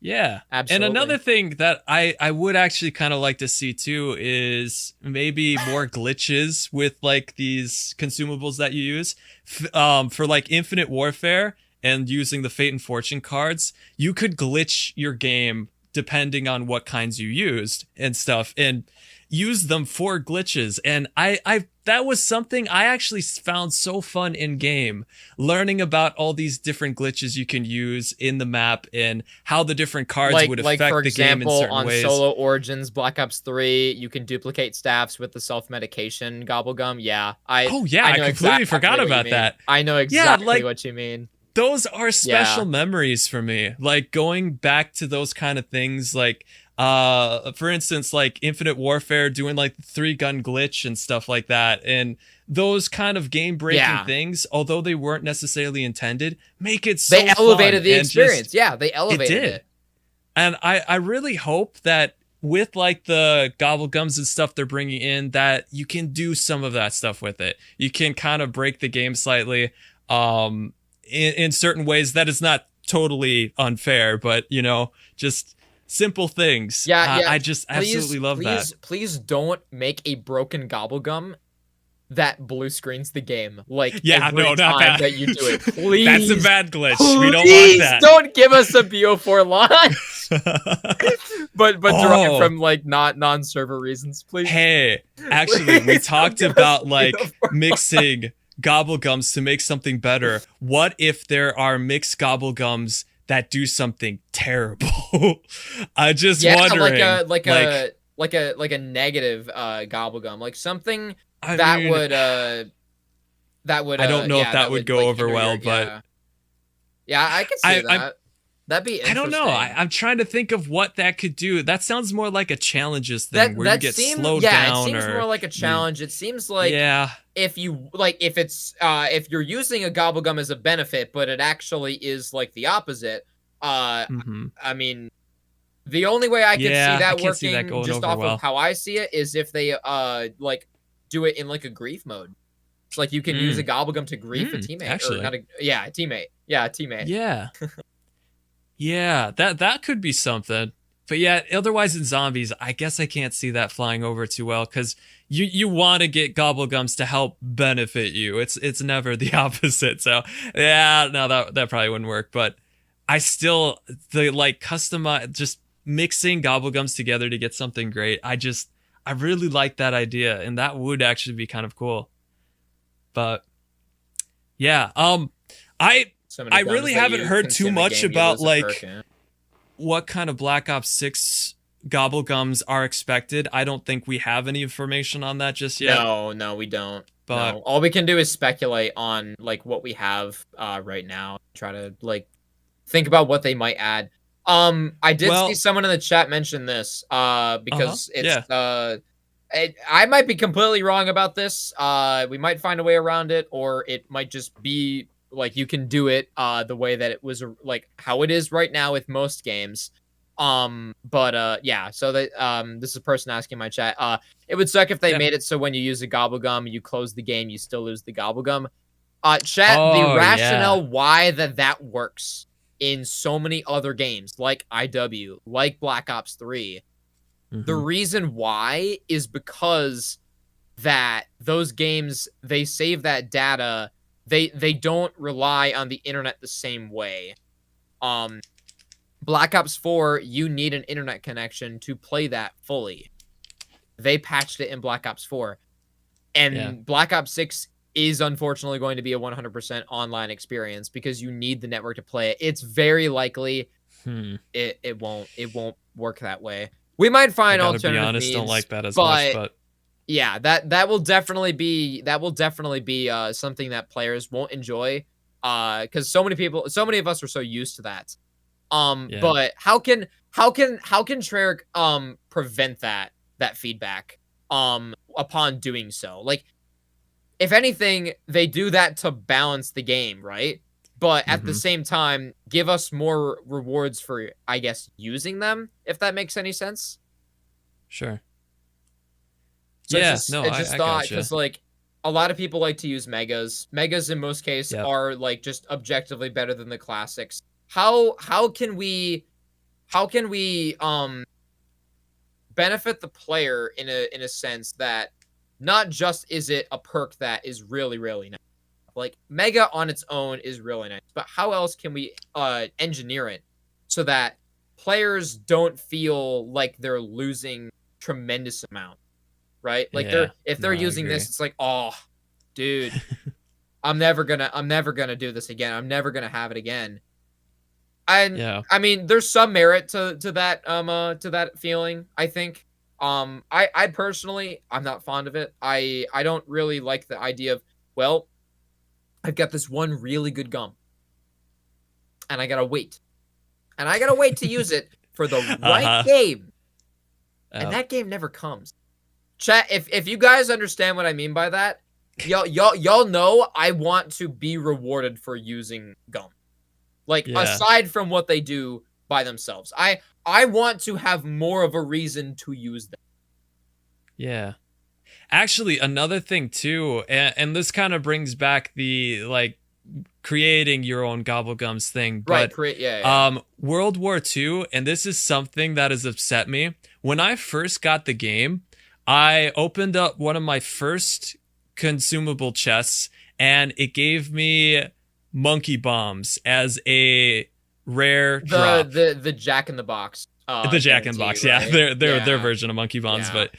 Yeah, absolutely. And another thing that I would actually kind of like to see too is maybe more glitches with like these consumables that you use for like Infinite Warfare. And using the Fate and Fortune cards, you could glitch your game depending on what kinds you used and stuff, and use them for glitches. And I that was something I actually found so fun in game, learning about all these different glitches you can use in the map and how the different cards would affect the game in certain ways. On Solo Origins Black Ops 3, you can duplicate staffs with the self-medication gobblegum. I completely forgot about that. I know exactly what you mean. Those are special memories for me. Like going back to those kind of things, like For instance, like Infinite Warfare doing like the 3-gun glitch and stuff like that. And those kind of game breaking things, although they weren't necessarily intended, make it so they elevated fun the experience. They elevated it. And I really hope that with like the GOBBLE and stuff they're bringing in, that you can do some of that stuff with it. You can kind of break the game slightly in certain ways that is not totally unfair, but you know, just simple things. I just absolutely love that. Please don't make a broken GOBBLE that blue screens the game. Like every not time that you do it. Please. That's a bad glitch. We don't want that. Don't give us a BO4 launch. but derived from like not non-server reasons, please. Hey, actually, we talked about like mixing GOBBLE to make something better. What if there are mixed GOBBLE that do something terrible? I just wondering, like a negative GOBBLE, like something that would. I don't know if that would go over well, but I could see that. That'd be interesting. I don't know. I'm trying to think of what that could do. That sounds more like a challenges thing where you get slowed down. It seems more like a challenge. It seems like if you're using a GOBBLE as a benefit, but it actually is like the opposite. I mean, the only way I can see that working just off of how I see it is if they like do it in like a grief mode. It's like you can use a GOBBLE to grief a teammate. Actually. Or not a teammate. Yeah, a teammate. Yeah. Yeah, that could be something. But yeah, otherwise in zombies, I guess I can't see that flying over too well, because you want to get GOBBLE to help benefit you. It's never the opposite. So yeah, no, that probably wouldn't work. But I still, the like customize, just mixing GOBBLE together to get something great. I really like that idea, and that would actually be kind of cool. But yeah, I really haven't heard too much about like what kind of Black Ops 6 GOBBLE are expected. I don't think we have any information on that just yet. No, we don't. But all we can do is speculate on like what we have right now. Try to like think about what they might add. I did see someone in the chat mention this because it's I might be completely wrong about this. We might find a way around it, or it might just be like you can do it the way that it was like how it is right now with most games. So that this is a person asking in my chat. It would suck if they made it so when you use a GOBBLE you close the game, you still lose the GOBBLE. Chat, the rationale why that works in so many other games like IW, like Black Ops 3. The reason why is because that those games, they save that data. They don't rely on the internet the same way. Black Ops 4, you need an internet connection to play that fully. They patched it in Black Ops 4. And Black Ops 6 is unfortunately going to be a 100% online experience because you need the network to play it. It's very likely it won't work that way. We might find alternative means. To be honest, don't like that as much, but yeah, that will definitely be something that players won't enjoy, because so many of us are so used to that. But how can Treyarch prevent that feedback upon doing so? Like, if anything, they do that to balance the game, right? But at the same time, give us more rewards for, I guess, using them, if that makes any sense. Sure. So I just thought, because like a lot of people like to use megas. Megas in most cases are like just objectively better than the classics. How can we benefit the player in a sense that not just is it a perk that is really, really nice. Like Mega on its own is really nice, but how else can we engineer it so that players don't feel like they're losing tremendous amount, right? Like if they're using this, it's like, oh, dude, I'm never gonna do this again. I'm never gonna have it again. And I mean, there's some merit to that feeling, I think. I personally, I'm not fond of it. I don't really like the idea of, well, I've got this one really good gum, and I gotta wait to use it for the right game, And that game never comes. Chat, if you guys understand what I mean by that, y'all know I want to be rewarded for using GUMS. Like, aside from what they do by themselves. I want to have more of a reason to use them. Yeah. Actually, another thing too, and this kind of brings back the like creating your own GOBBLE thing. But, right, World War II, and this is something that has upset me. When I first got the game, I opened up one of my first consumable chests, and it gave me monkey bombs as a rare drop. The Jack in the Box. The Jack in the Box, right? Their version of monkey bombs, but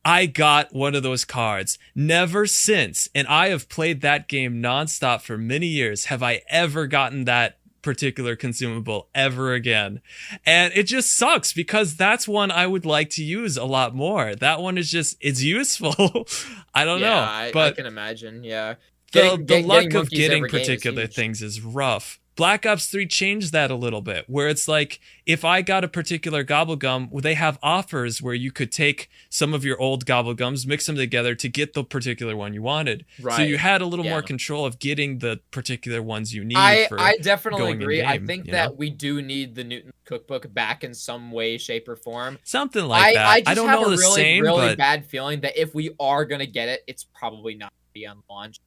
I got one of those cards. Never since, and I have played that game nonstop for many years, have I ever gotten that particular consumable ever again. And it just sucks because that's one I would like to use a lot more. That one is just, it's useful. I don't know. But I can imagine, yeah. The luck of getting particular things is rough. Black Ops 3 changed that a little bit, where it's like, if I got a particular GOBBLE, well, they have offers where you could take some of your old GOBBLE, mix them together to get the particular one you wanted. Right. So you had a little more control of getting the particular ones you need. I definitely agree. I think that we do need the Newton Cookbook back in some way, shape, or form. Something like that. I don't know the same, but I have a really bad feeling that if we are going to get it, it's probably not going to be on launch.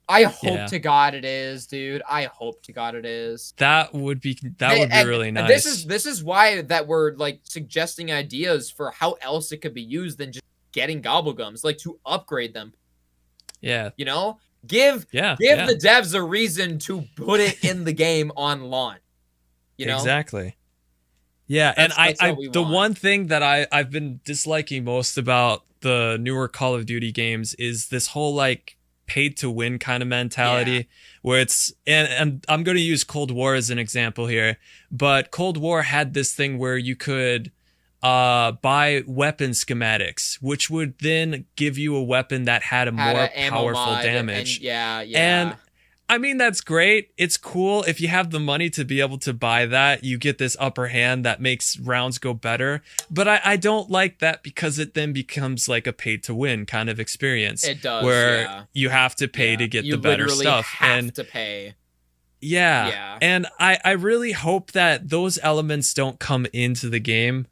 I hope to God it is, dude. I hope to God it is. That would be really nice. This is why that we're like suggesting ideas for how else it could be used than just getting GOBBLE, like to upgrade them. Yeah. You know? Give the devs a reason to put it in the game on launch. You know? Exactly. Yeah, and the one thing that I've been disliking most about the newer Call of Duty games is this whole like paid to win kind of mentality where it's and I'm going to use Cold War as an example here, but Cold War had this thing where you could buy weapon schematics, which would then give you a weapon that had a more powerful damage. And I mean, that's great. It's cool. If you have the money to be able to buy that, you get this upper hand that makes rounds go better. But I don't like that because it then becomes like a pay to win kind of experience. It does, where you have to pay to get the better stuff. You literally have to pay. Yeah. And I really hope that those elements don't come into the game.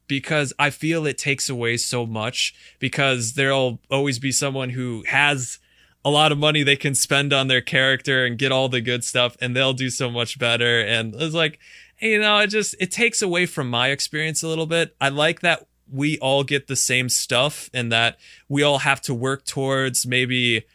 Because I feel it takes away so much, because there'll always be someone who has a lot of money they can spend on their character and get all the good stuff, and they'll do so much better. And it's like, you know, it takes away from my experience a little bit. I like that we all get the same stuff and that we all have to work towards maybe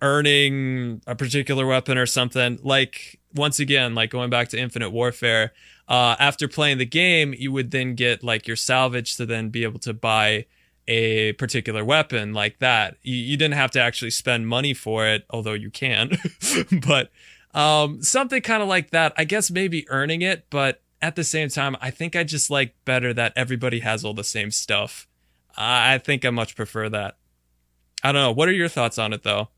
earning a particular weapon or something. Like, once again, like going back to Infinite Warfare, after playing the game, you would then get like your salvage to then be able to buy a particular weapon like that. You didn't have to actually spend money for it, although you can. But something kind of like that. I guess maybe earning it, but at the same time, I think I just like better that everybody has all the same stuff. I think I much prefer that. I don't know. What are your thoughts on it, though?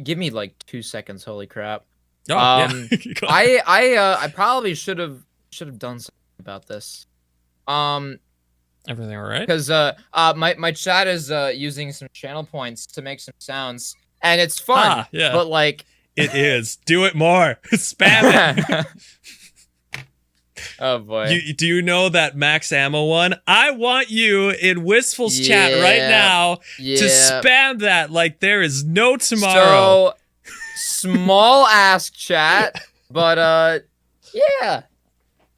Give me like 2 seconds. Holy crap. Oh, I probably should have done something about this. Everything all right? Because my chat is using some channel points to make some sounds, and it's fun. But like, it is. Do it more. Spam it. Oh boy. Do you know that max ammo one? I want you in Wistful's chat right now to spam that like there is no tomorrow. So small ass chat, but yeah.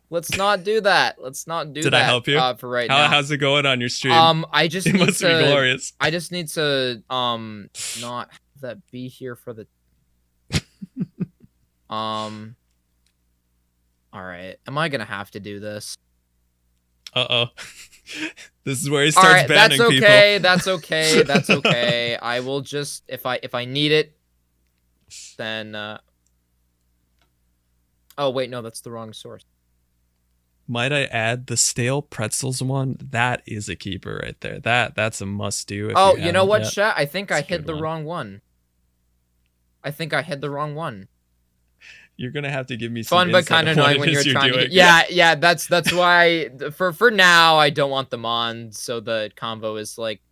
Let's not do that. Let's not do that. Did I help you? For right now. How's it going on your stream? I just it need must be glorious. I just need to not have that be here for the all right. Am I gonna have to do this? Uh-oh. This is where he starts banning people. That's okay. That's okay. I will just if I need it, then oh wait, no, that's the wrong source. Might I add the stale pretzels one? That is a keeper right there. That's a must do. Oh, you know what, chat? I think I hit the wrong one. You're gonna have to give me some fun, but kind of annoying when you're trying to. Yeah. That's why for now I don't want them on. So the convo is like,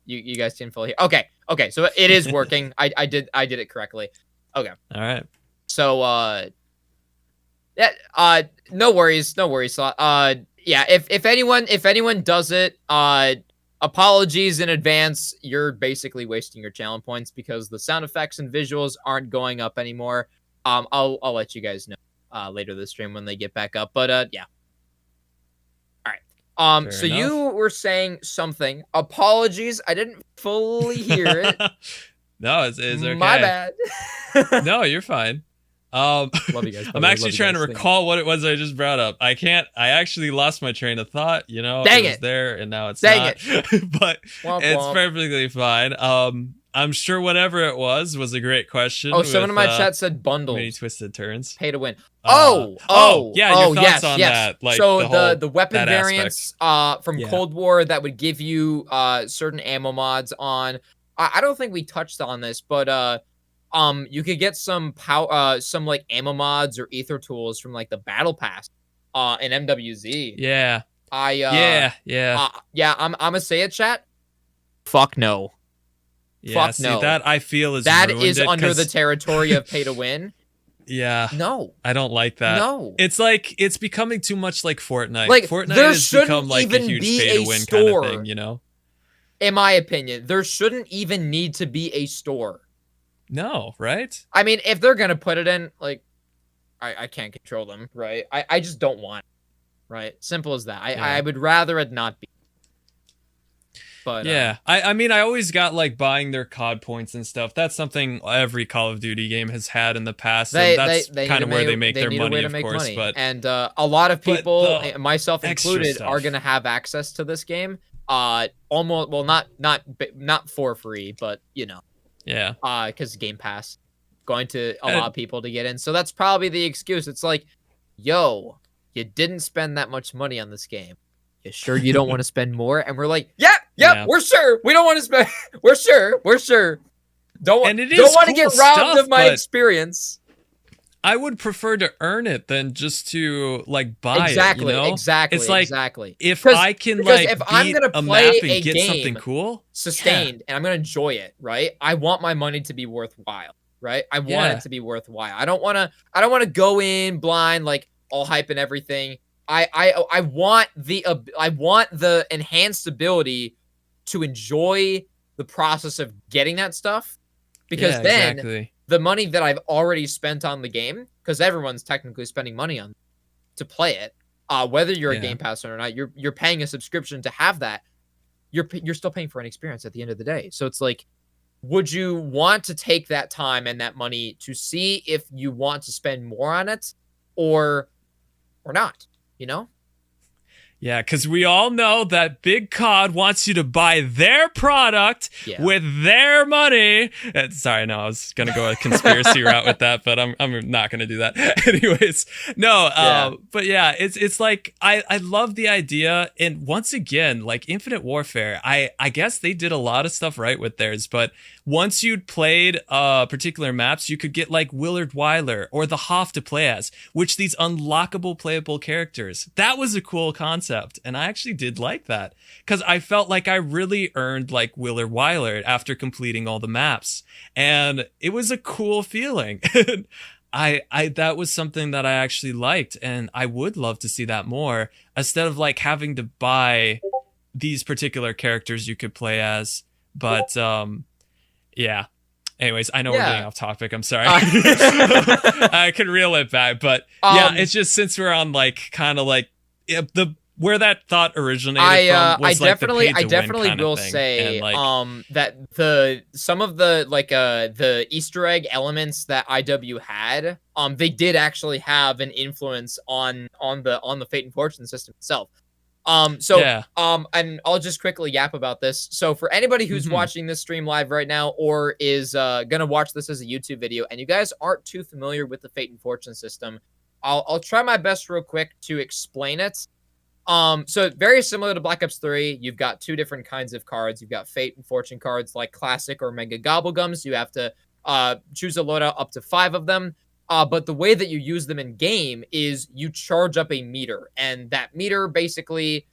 you guys can fully hear. Okay. So it is working. I did it correctly. Okay. All right. So no worries. Yeah. If anyone does it, apologies in advance. You're basically wasting your challenge points because the sound effects and visuals aren't going up anymore. I'll let you guys know later this stream when they get back up. But yeah. All right. Fair so enough. you were saying something. Apologies, I didn't fully hear it. No, it's okay. My bad. No, you're fine. Love you guys. I'm actually trying to recall what it was I just brought up. I actually lost my train of thought, you know. Dang it was it. there and now it's Dang not. But it's perfectly fine. I'm sure whatever it was a great question. Oh, someone in my chat said bundles. Many twisted turns. Pay to win. Yeah, your thoughts on that. Like so the weapon variants from Yeah. Cold War that would give you certain ammo mods on. I don't think we touched on this, but you could get some like ammo mods or ether tools from like the battle pass in MWZ. Yeah. Yeah, I'm gonna say it, chat. Fuck no. Yeah, Fuck see, no. that I feel is that ruined is it, under the territory of pay to win. Yeah. No. I don't like that. No. It's like it's becoming too much like Fortnite. Like, Fortnite there has shouldn't become like a even huge be pay to a win store. kind of thing, you know? In my opinion, there shouldn't even need to be a store. No, right? I mean, if they're gonna put it in, like, I can't control them, right? I just don't want it, right? Simple as that. I would rather it not be. But yeah, I mean, I always got like buying their COD points and stuff. That's something every Call of Duty game has had in the past. And that's kind of where they make their money, of course. But and a lot of people, myself included, are gonna have access to this game. Almost, well, not for free, but you know, yeah, because Game Pass going to allow people to get in. So that's probably the excuse. It's like, yo, you didn't spend that much money on this game. You sure you don't want to spend more? And we're like, yeah, we're sure. We don't want to spend. We're sure. Don't want to get robbed of my experience. I would prefer to earn it than just to like buy it. You know? Exactly. It's like exactly. If I can like if I'm gonna play map and a get game something cool, sustained, and I'm gonna enjoy it, right? I want my money to be worthwhile, right? I want it to be worthwhile. I don't want to go in blind, like all hype and everything. I want the enhanced ability to enjoy the process of getting that stuff, because then the money that I've already spent on the game, because everyone's technically spending money on to play it, whether you're a Game Pass or not, you're paying a subscription to have that. You're still paying for an experience at the end of the day. So it's like, would you want to take that time and that money to see if you want to spend more on it or not? You know? Yeah, because we all know that Big COD wants you to buy their product with their money. Sorry, no, I was going to go a conspiracy route with that, but I'm not going to do that. Anyways, no, but yeah, it's like, I love the idea. And once again, like Infinite Warfare, I guess they did a lot of stuff right with theirs, but once you'd played particular maps, you could get like Willard Wyler or the Hoff to play as, which these unlockable playable characters. That was a cool concept. And I actually did like that because I felt like I really earned like Willard Wyler after completing all the maps. And it was a cool feeling. That was something that I actually liked. And I would love to see that more instead of like having to buy these particular characters you could play as. But yeah. Anyways, I know we're getting off topic. I'm sorry. I could reel it back. But yeah, it's just since we're on like kind of like where that thought originated from was I definitely will say that some of the like the Easter egg elements that IW had, they did actually have an influence on the Fate and Fortune system itself. And I'll just quickly yap about this. So for anybody who's watching this stream live right now or is gonna watch this as a YouTube video and you guys aren't too familiar with the Fate and Fortune system, I'll try my best real quick to explain it. So very similar to Black Ops 3, you've got two different kinds of cards. You've got Fate and Fortune cards like Classic or Mega GOBBLE. You have to choose a loadout up to 5 of them. But the way that you use them in game is you charge up a meter, and that meter basically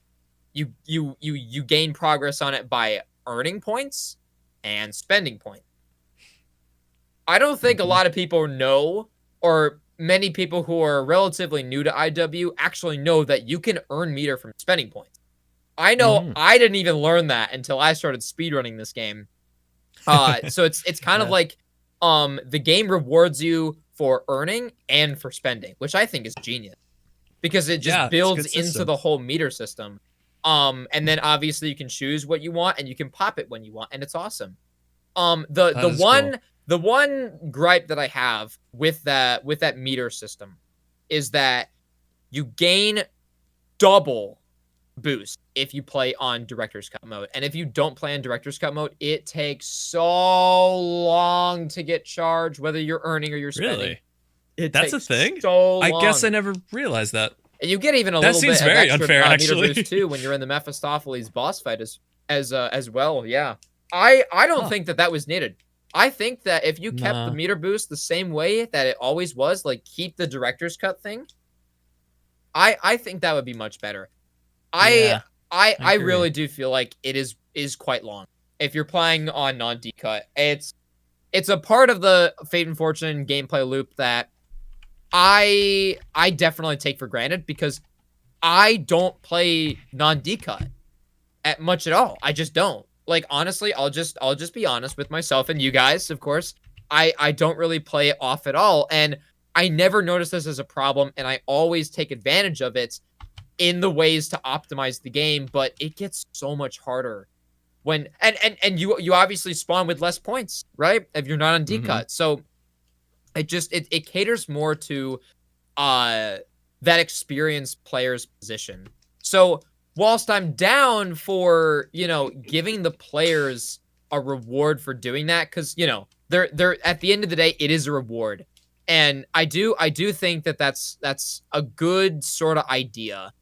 you gain progress on it by earning points and spending points. I don't think a lot of people know, or many people who are relatively new to IW actually know that you can earn meter from spending points. I know I didn't even learn that until I started speedrunning this game. So it's kind of like the game rewards you for earning and for spending, which I think is genius because it just builds into the whole meter system. And then obviously you can choose what you want and you can pop it when you want, and it's awesome. The one gripe that I have with that meter system is that you gain double boost if you play on director's cut mode, and if you don't play on director's cut mode, it takes so long to get charged, whether you're earning or you're spending. Really? That's a thing? So long. I guess I never realized that. And you get even a little bit of extra meter boost too when you're in the Mephistopheles boss fight as well. Yeah, I don't think that was needed. I think that if you kept the meter boost the same way that it always was, like keep the director's cut thing, I think that would be much better. I really do feel like it is quite long. If you're playing on non-decut, it's a part of the Fate and Fortune gameplay loop that I definitely take for granted because I don't play non-decut much at all. I just don't. Like honestly, I'll just be honest with myself and you guys, of course. I don't really play it off at all, and I never noticed this as a problem, and I always take advantage of it in the ways to optimize the game, but it gets so much harder when and you obviously spawn with less points, right? If you're not on decut. So it caters more to that experienced player's position. So whilst I'm down for, giving the players a reward for doing that, because, they're at the end of the day, it is a reward. And I do think that that's a good sort of idea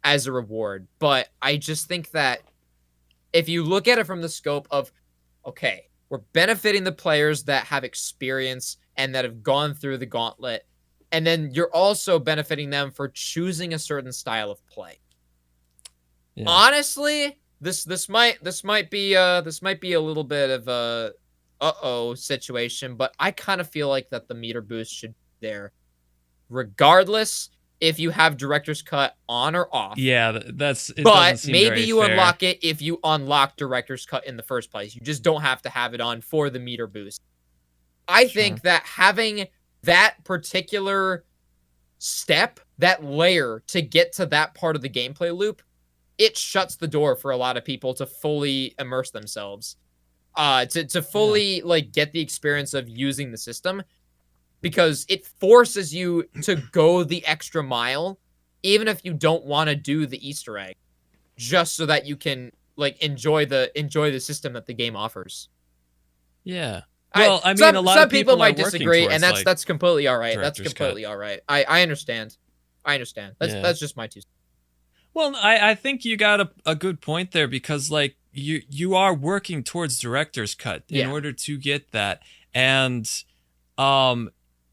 as a reward. But I just think that if you look at it from the scope of, okay, we're benefiting the players that have experience and that have gone through the gauntlet, and then you're also benefiting them for choosing a certain style of play. Yeah. Honestly, this might be a little bit of a situation, but I kind of feel like that the meter boost should be there regardless if you have director's cut on or off. Yeah, but maybe you unlock it if you unlock director's cut in the first place. You just don't have to have it on for the meter boost. I think that having that particular step, that layer to get to that part of the gameplay loop, it shuts the door for a lot of people to fully immerse themselves, to fully get the experience of using the system, because it forces you to go the extra mile, even if you don't want to do the Easter egg, just so that you can enjoy the system that the game offers. Yeah. Well, I mean, a lot of people might disagree, and that's completely all right. That's completely all right. I understand. That's just my 2 cents. Well, I think you got a good point there, because you are working towards director's cut in order to get that, and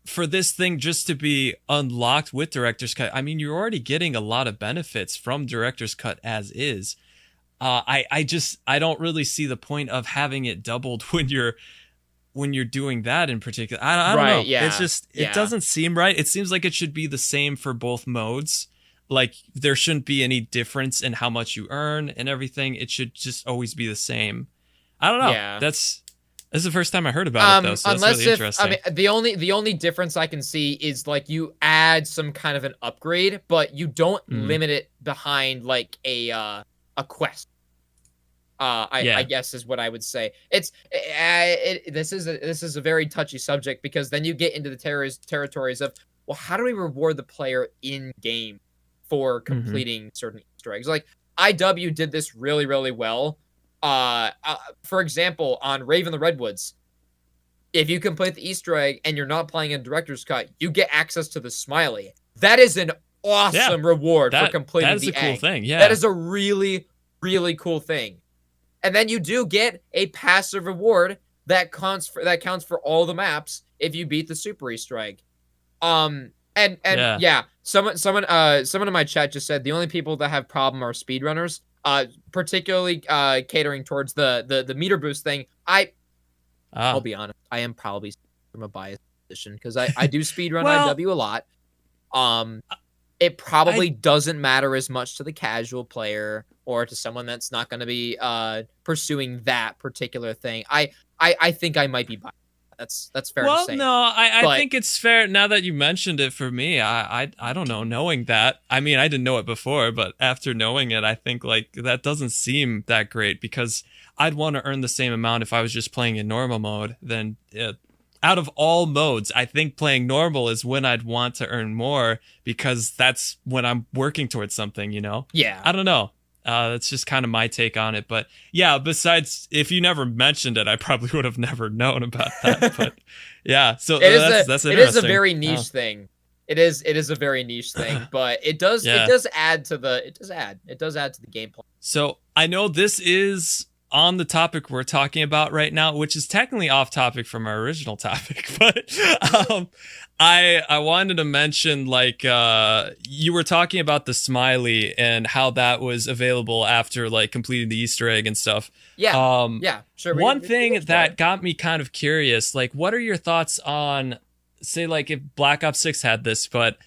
for this thing just to be unlocked with director's cut, I mean, you're already getting a lot of benefits from director's cut as is. I don't really see the point of having it doubled when you're doing that in particular. I don't know. Yeah. It's just it doesn't seem right. It seems like it should be the same for both modes. Like there shouldn't be any difference in how much you earn and everything. It should just always be the same. I don't know. Yeah. This is the first time I heard about it though, so that's really interesting. I mean, the only difference I can see is you add some kind of an upgrade, but you don't limit it behind a quest. I guess is what I would say. This is a very touchy subject, because then you get into the territories of, well, how do we reward the player in game for completing certain Easter eggs? IW did this really, really well. For example, on Raven the Redwoods, if you complete the Easter egg and you're not playing a director's cut, you get access to the smiley. That is an awesome reward for completing the egg. That is a cool thing. Yeah, that is a really, really cool thing. And then you do get a passive reward that counts for all the maps if you beat the super Easter egg. And yeah, someone in my chat just said the only people that have problem are speedrunners. Particularly catering towards the meter boost thing. I'll be honest, I am probably from a biased position because I do speedrun well, IW a lot. It probably doesn't matter as much to the casual player or to someone that's not going to be pursuing that particular thing. I think I might be biased. That's fair to say. Well, no, I think it's fair now that you mentioned it. For me, I don't know. Knowing that, I mean, I didn't know it before, but after knowing it, I think like that doesn't seem that great because I'd want to earn the same amount if I was just playing in normal mode. Then out of all modes, I think playing normal is when I'd want to earn more because that's when I'm working towards something. You know? Yeah. I don't know. That's just kind of my take on it. But yeah, besides, if you never mentioned it, I probably would have never known about that. But yeah, so that's interesting. It is a very niche thing. It is a very niche thing, but it does add to the gameplay. So I know this is on the topic we're talking about right now, which is technically off topic from our original topic, but I wanted to mention, like, you were talking about the smiley and how that was available after like completing the Easter egg and stuff. Yeah. Yeah, sure. One thing that got me kind of curious, like, what are your thoughts on, say, like, if Black Ops 6 had this, but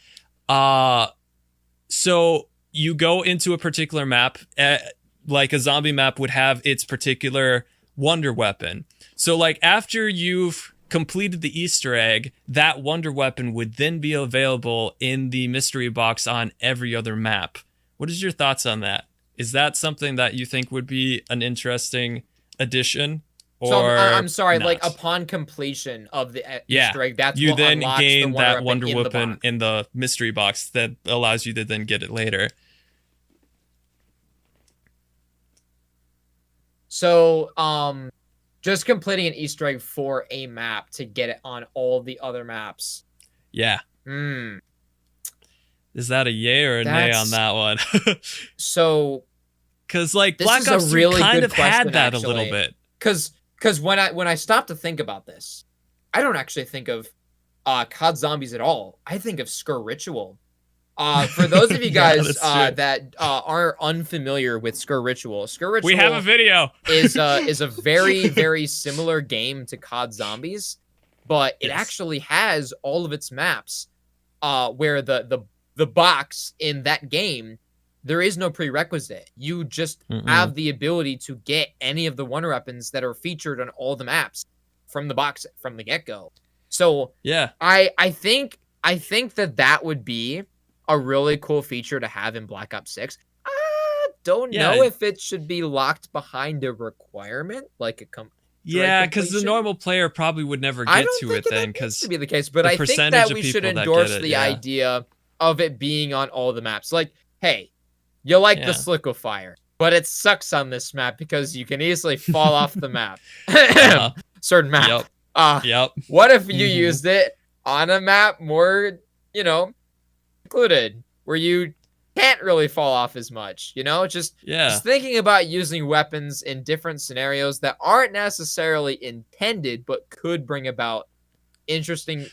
so you go into a particular map, like a zombie map would have its particular wonder weapon. So like after you've completed the Easter egg, that wonder weapon would then be available in the mystery box on every other map. What is your thoughts on that? Is that something that you think would be an interesting addition? Or so I'm sorry, not? Like upon completion of the Easter egg, that's you what then unlocks gain the that wonder weapon in the mystery box that allows you to then get it later. So, just completing an Easter egg for a map to get it on all the other maps. Yeah. Is that a yay or a nay on that one? So, because like Black Ops 3 kind of had that a little bit. Because when I stop to think about this, I don't actually think of COD Zombies at all. I think of Skur Ritual. For those of you guys that are unfamiliar with Skur Ritual, we have a video. is a very, very similar game to COD Zombies, but it actually has all of its maps where the box in that game, there is no prerequisite. You just have the ability to get any of the wonder weapons that are featured on all the maps from the box from the get-go. So yeah, I think that would be a really cool feature to have in Black Ops 6. I don't know if it should be locked behind a requirement, like a because the normal player probably would never get to it then, because to be the case. But I think that we should endorse the idea of it being on all the maps. Like, hey, you like the Sliquifier, but it sucks on this map because you can easily fall off the map. Certain map. What if you used it on a map more, included, where you can't really fall off as much, just thinking about using weapons in different scenarios that aren't necessarily intended but could bring about interesting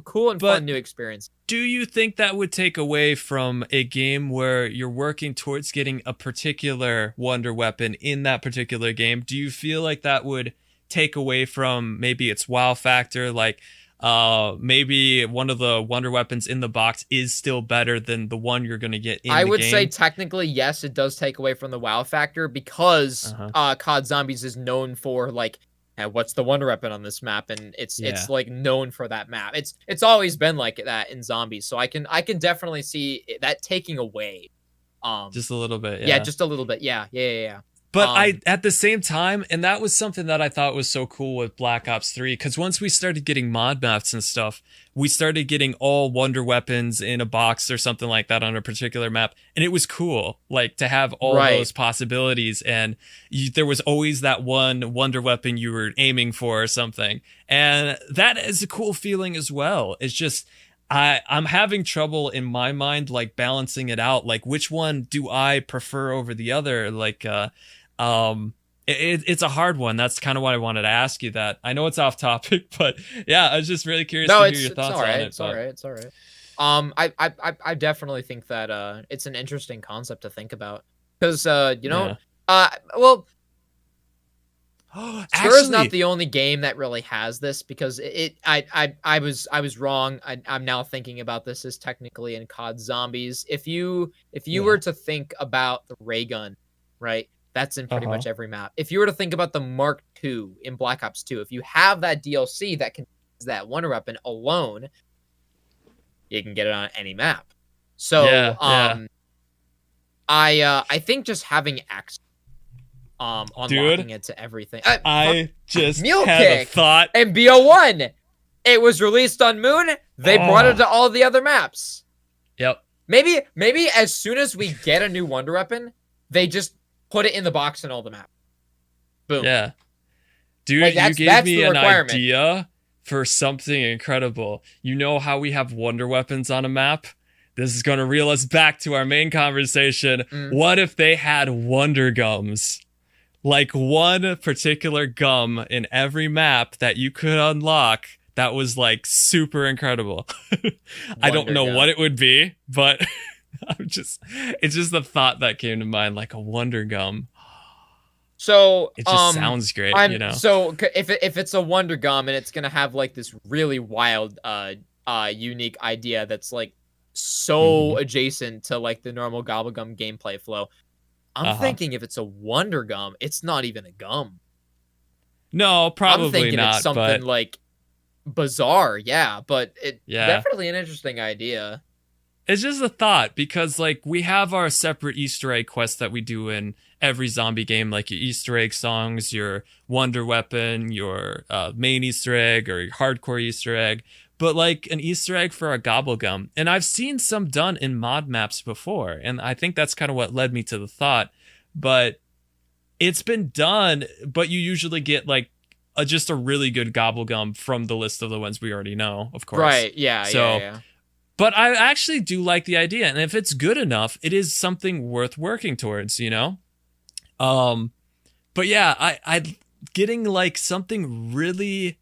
cool and fun new experience. Do you think that would take away from a game where you're working towards getting a particular wonder weapon in that particular game? Do you feel like that would take away from maybe its wow factor, like maybe one of the wonder weapons in the box is still better than the one you're going to get in the game? I would say technically, yes, it does take away from the wow factor because COD Zombies is known for, like, what's the wonder weapon on this map? And it's like known for that map. It's always been like that in Zombies. So I can definitely see that taking away. Just a little bit. Yeah, just a little bit. Yeah. But at the same time, and that was something that I thought was so cool with Black Ops 3, because once we started getting mod maps and stuff, we started getting all wonder weapons in a box or something like that on a particular map. And it was cool, like, to have all those possibilities. And there was always that one wonder weapon you were aiming for or something. And that is a cool feeling as well. It's just, I'm having trouble in my mind, like, balancing it out. Like, which one do I prefer over the other? Like, it's a hard one. That's kind of why I wanted to ask you that. I know it's off topic, but yeah, I was just really curious to hear your thoughts on it. It's all right. It's all right. I definitely think that it's an interesting concept to think about because well, Sure is not the only game that really has this because I was wrong. I'm now thinking about this as technically in COD Zombies. If you were to think about the ray gun, right? That's in pretty much every map. If you were to think about the Mark II in Black Ops 2, if you have that DLC that can use that wonder weapon alone, you can get it on any map. So I think just having access unlocking it to everything. I just Mule had Kick a thought. And BO1. It was released on Moon. They brought it to all the other maps. Yep. Maybe as soon as we get a new wonder weapon, they just put it in the box in all the maps. Boom. Yeah. Dude, you gave me an idea for something incredible. You know how we have wonder weapons on a map? This is going to reel us back to our main conversation. What if they had wonder gums? Like one particular gum in every map that you could unlock that was like super incredible. I don't know what it would be, but it's just the thought that came to mind, like a wonder gum. So it just sounds great, you know. So if it's a wonder gum and it's gonna have like this really wild, unique idea that's like so adjacent to like the normal Gobblegum gameplay flow, I'm thinking if it's a wonder gum, it's not even a gum. No, probably I'm thinking not. It's something like bizarre, but yeah, definitely an interesting idea. It's just a thought because like we have our separate Easter egg quests that we do in every zombie game, like your Easter egg songs, your wonder weapon, your main Easter egg, or your hardcore Easter egg. But like an Easter egg for a Gobblegum. And I've seen some done in mod maps before. And I think that's kind of what led me to the thought. But it's been done, but you usually get like just a really good Gobblegum from the list of the ones we already know, of course. Right, yeah. But I actually do like the idea. And if it's good enough, it is something worth working towards, you know? But yeah, I getting like something really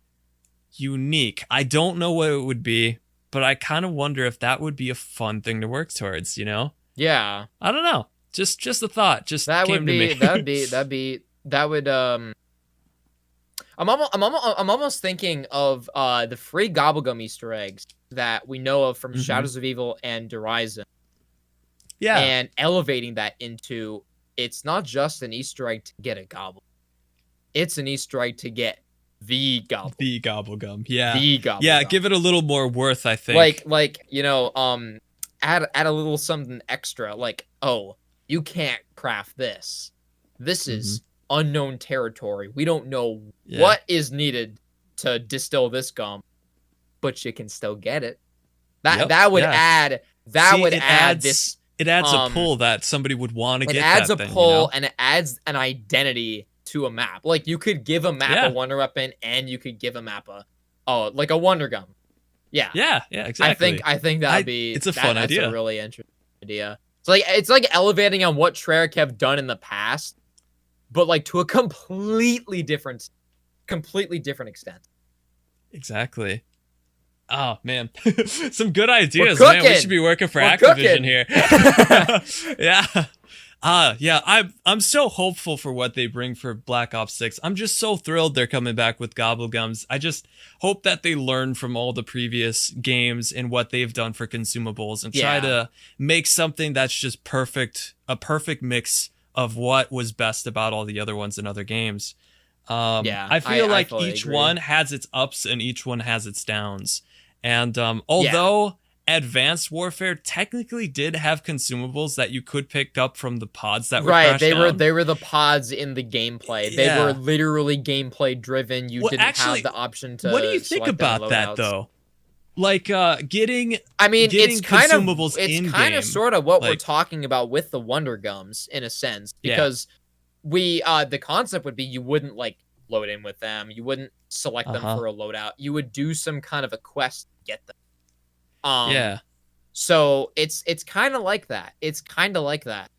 unique. I don't know what it would be, but I kind of wonder if that would be a fun thing to work towards, you know? Yeah. I don't know. Just a thought. Just that came would be to me. I'm almost thinking of the free Gobblegum Easter eggs that we know of from Shadows of Evil and Horizon. Yeah. And elevating that into, it's not just an Easter egg to get a Gobble. It's an Easter egg to get the Gobble. The Gobblegum. Yeah. The Gobblegum. Yeah, give it a little more worth, I think. Like, you know, add a little something extra. Like, oh, you can't craft this. This is unknown territory. We don't know what is needed to distill this gum, but you can still get it. That would add this. It adds a pull that somebody would want to get. It adds a pull, you know? and it adds an identity to a map. Like you could give a map a wonder weapon, and you could give a map like a wonder gum. Yeah, exactly. I think that'd be. It's a fun idea. That's a really interesting idea. It's like elevating on what Treyarch have done in the past, but like to a completely different extent. Exactly. Oh man, some good ideas, man. We should be working for Activision here. Yeah. I'm so hopeful for what they bring for Black Ops 6. I'm just so thrilled they're coming back with Gobblegums. I just hope that they learn from all the previous games and what they've done for consumables and try to make something that's just perfect, a perfect mix of what was best about all the other ones in other games. I feel like each one has its ups and each one has its downs. And although Advanced Warfare technically did have consumables that you could pick up from the pods that were crashed down. They were the pods in the gameplay. They were literally gameplay driven. You didn't have the option to. What do you think about that though? Like getting it's consumables it's kind of sort of what we're talking about with the Wonder Gums in a sense, because the concept would be you wouldn't like load in with them. You wouldn't select them for a loadout. You would do some kind of a quest to get them. So it's kind of like that. It's kind of like that.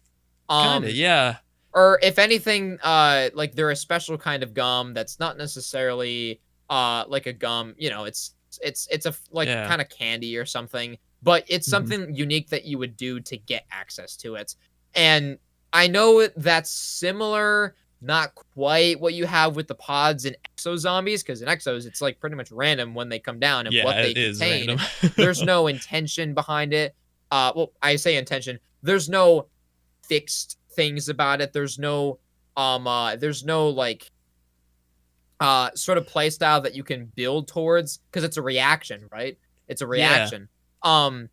Or or if anything, like they're a special kind of gum that's not necessarily like a gum. You know, it's a like kind of candy or something, but it's something unique that you would do to get access to it. And I know that's similar, not quite what you have with the pods in Exo Zombies, because in Exos it's like pretty much random when they come down and what they contain. There's no intention behind it. Well, I say intention. There's no fixed things about it. There's no like sort of play style that you can build towards, because it's a reaction, right? It's a reaction. The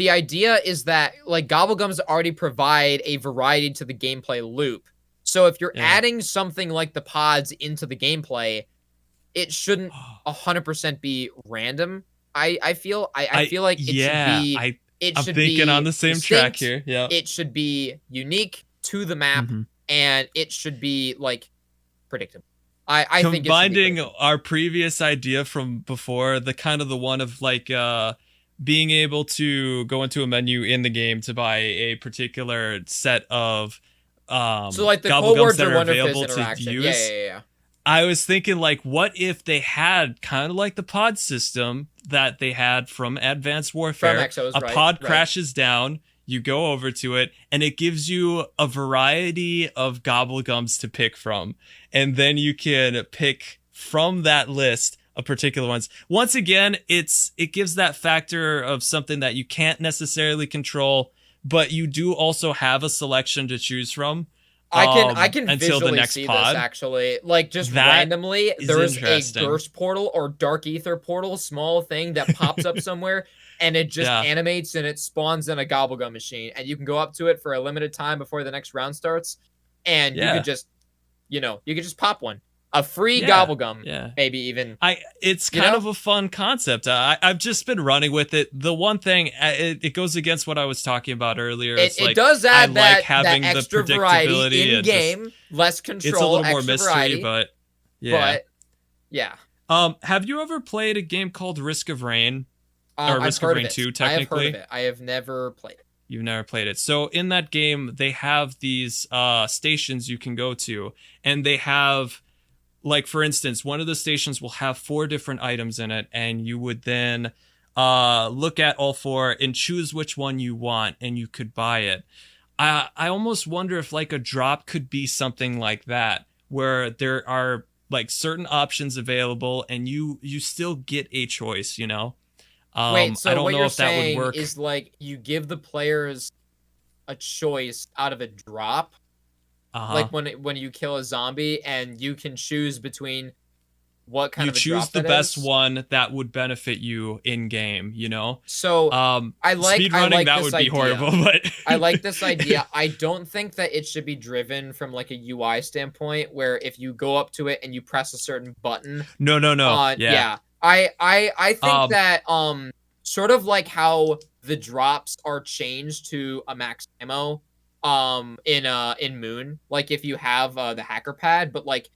idea is that like Gobblegums already provide a variety to the gameplay loop. So if you're adding something like the pods into the gameplay, it shouldn't 100% be random. I feel like it should be. I'm thinking on the same track here. Yeah, it should be unique to the map, and it should be like predictable. I think combining our previous idea from before, the kind of the one of like being able to go into a menu in the game to buy a particular set of so like the cold words are available to use. Yeah. I was thinking, like, what if they had kind of like the pod system that they had from Advanced Warfare? From Exos, a pod crashes down, you go over to it, and it gives you a variety of Gobblegums to pick from. And then you can pick from that list of particular ones. Once again, it gives that factor of something that you can't necessarily control, but you do also have a selection to choose from. I can visually see this, actually. Like, just randomly, there is a Burst portal or Dark Ether portal, small thing that pops up somewhere, and it just animates and it spawns in a Gobblegum machine. And you can go up to it for a limited time before the next round starts, and you could just, you could just pop one. A free Gobblegum, maybe even. It's kind of a fun concept. I've just been running with it. The one thing, it goes against what I was talking about earlier. It does add that extra variety in game, less control. It's a little more mystery, variety, but yeah. Have you ever played a game called Risk of Rain? Or Risk of Rain 2, technically? I have heard of it. I have never played it. You've never played it. So in that game, they have these stations you can go to, and they have, like, for instance, one of the stations will have 4 different items in it, and you would then look at all 4 and choose which one you want, and you could buy it. I almost wonder if, like, a drop could be something like that, where there are, like, certain options available, and you still get a choice, you know? Wait, so I don't what know you're if that saying would work. is, like, you give the players a choice out of a drop? Like when you kill a zombie, and you can choose between what kind of a drop you choose the best one that would benefit you in game, you know? So I like speedrunning, that this would idea. be horrible, but I like this idea. I don't think that it should be driven from like a UI standpoint, where if you go up to it and you press a certain button. No. I think that sort of like how the drops are changed to a max ammo in Moon, like if you have the hacker pad, but like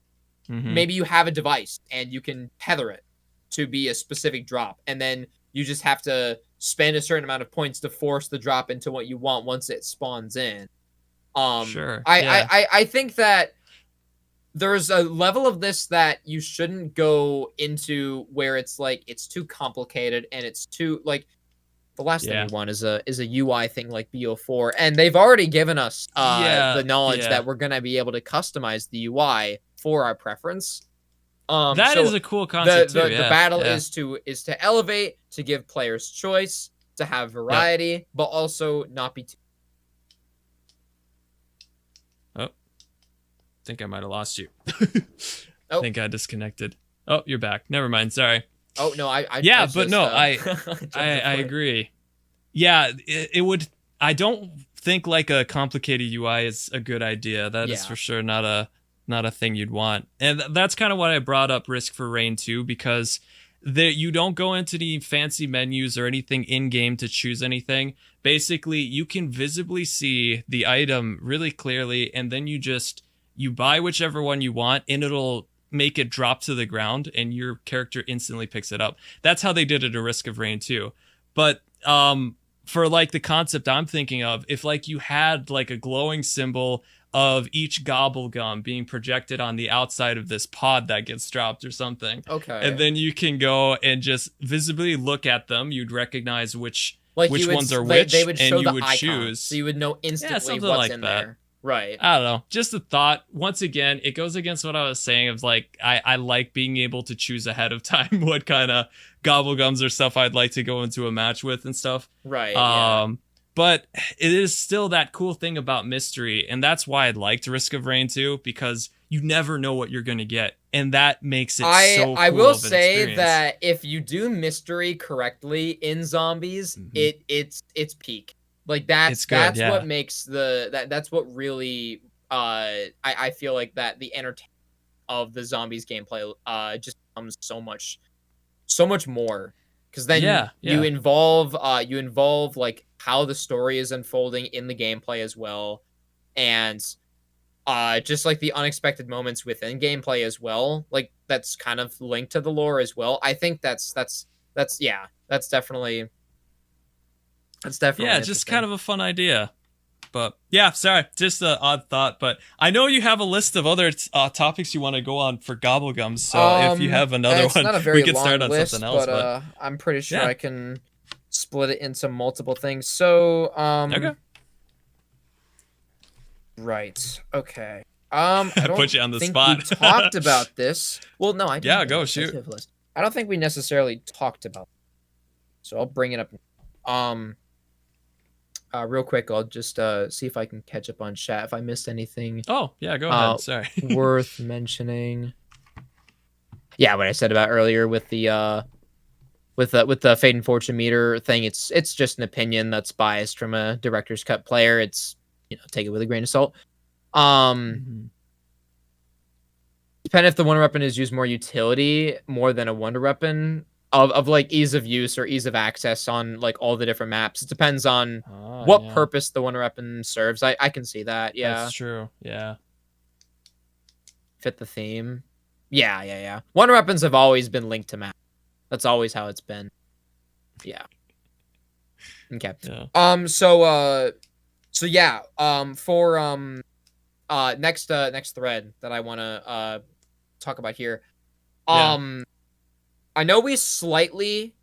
maybe you have a device and you can tether it to be a specific drop, and then you just have to spend a certain amount of points to force the drop into what you want once it spawns in. Sure. I think that there's a level of this that you shouldn't go into where it's like it's too complicated and it's too like the last thing we want is a UI thing like BO4, and they've already given us the knowledge that we're gonna be able to customize the UI for our preference. That is a cool concept too. The battle is to elevate, to give players choice, to have variety, but also not be too. I think I might have lost you. I think I disconnected. Oh, you're back. Never mind. Sorry. Oh no, I agree. Yeah, it would. I don't think like a complicated UI is a good idea. That is for sure not a thing you'd want. And that's kind of what I brought up Risk for Rain 2, because you don't go into the fancy menus or anything in game to choose anything. Basically, you can visibly see the item really clearly, and then you buy whichever one you want, and it'll make it drop to the ground, and your character instantly picks it up. That's how they did it in Risk of Rain 2. But for like the concept I'm thinking of, if like you had like a glowing symbol of each gobble gum being projected on the outside of this pod that gets dropped or something. Okay. And then you can go and just visibly look at them. You'd recognize which ones are which, they would show and you the would icon, choose. so you would know instantly what's like in that. there. Right. I don't know. Just a thought. Once again, it goes against what I was saying of like, I like being able to choose ahead of time what kind of gobblegums or stuff I'd like to go into a match with and stuff. Right. But it is still that cool thing about mystery. And that's why I liked Risk of Rain too, because you never know what you're going to get. And that makes it so cool. I will say that if you do mystery correctly in Zombies, it's peak. Like that's what makes that's what really I feel like that the entertainment of the Zombies gameplay just becomes so much more, because then you involve like how the story is unfolding in the gameplay as well, and just like the unexpected moments within gameplay as well, like that's kind of linked to the lore as well. I think that's definitely just kind of a fun idea. But yeah, sorry, just an odd thought. But I know you have a list of other topics you want to go on for Gobblegums. So if you have another one, we can start on something else. But I'm pretty sure I can split it into multiple things. So okay. Right. Okay. I don't put you on the think spot. We talked about this. Well, no, I didn't. Yeah, go shoot. I don't think we necessarily talked about it, so I'll bring it up. Real quick, I'll just see if I can catch up on chat if I missed anything. Oh, yeah, go ahead. Sorry. Worth mentioning. Yeah, what I said about earlier with the with the Fate and Fortune meter thing, it's just an opinion that's biased from a director's cut player. It's, take it with a grain of salt. Depending if the wonder weapon is used more utility more than a wonder weapon of like ease of use or ease of access on like all the different maps. It depends on what purpose the wonder weapon serves. I can see that. Yeah, that's true. Yeah, fit the theme. Yeah. Wonder weapons have always been linked to map. That's always how it's been. Yeah. Okay. Yeah. So yeah. For next thread that I want to talk about here. I know we slightly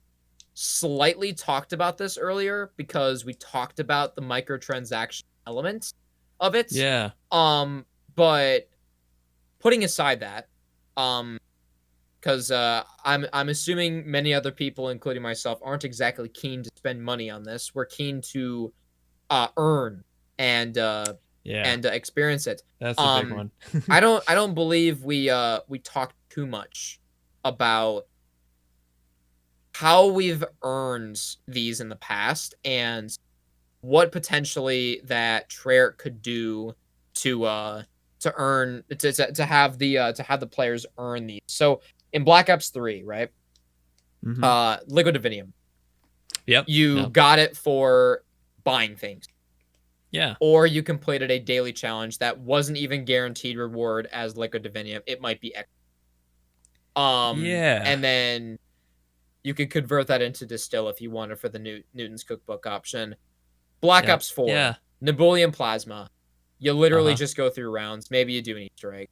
talked about this earlier because we talked about the microtransaction element of it. Yeah. But putting aside that, because I'm assuming many other people, including myself, aren't exactly keen to spend money on this. We're keen to earn and experience it. That's a big one. I don't believe we talked too much about how we've earned these in the past and what potentially that Treyarch could do to earn to have the players earn these. So in Black Ops 3, right? Liquid Divinium. Yep. You got it for buying things. Yeah. Or you completed a daily challenge that wasn't even guaranteed reward as Liquid Divinium. It might be extra. And then you could convert that into Distill if you wanted for the Newton's Cookbook option. Black Ops 4, Nebulium Plasma. You literally just go through rounds. Maybe you do an Easter egg.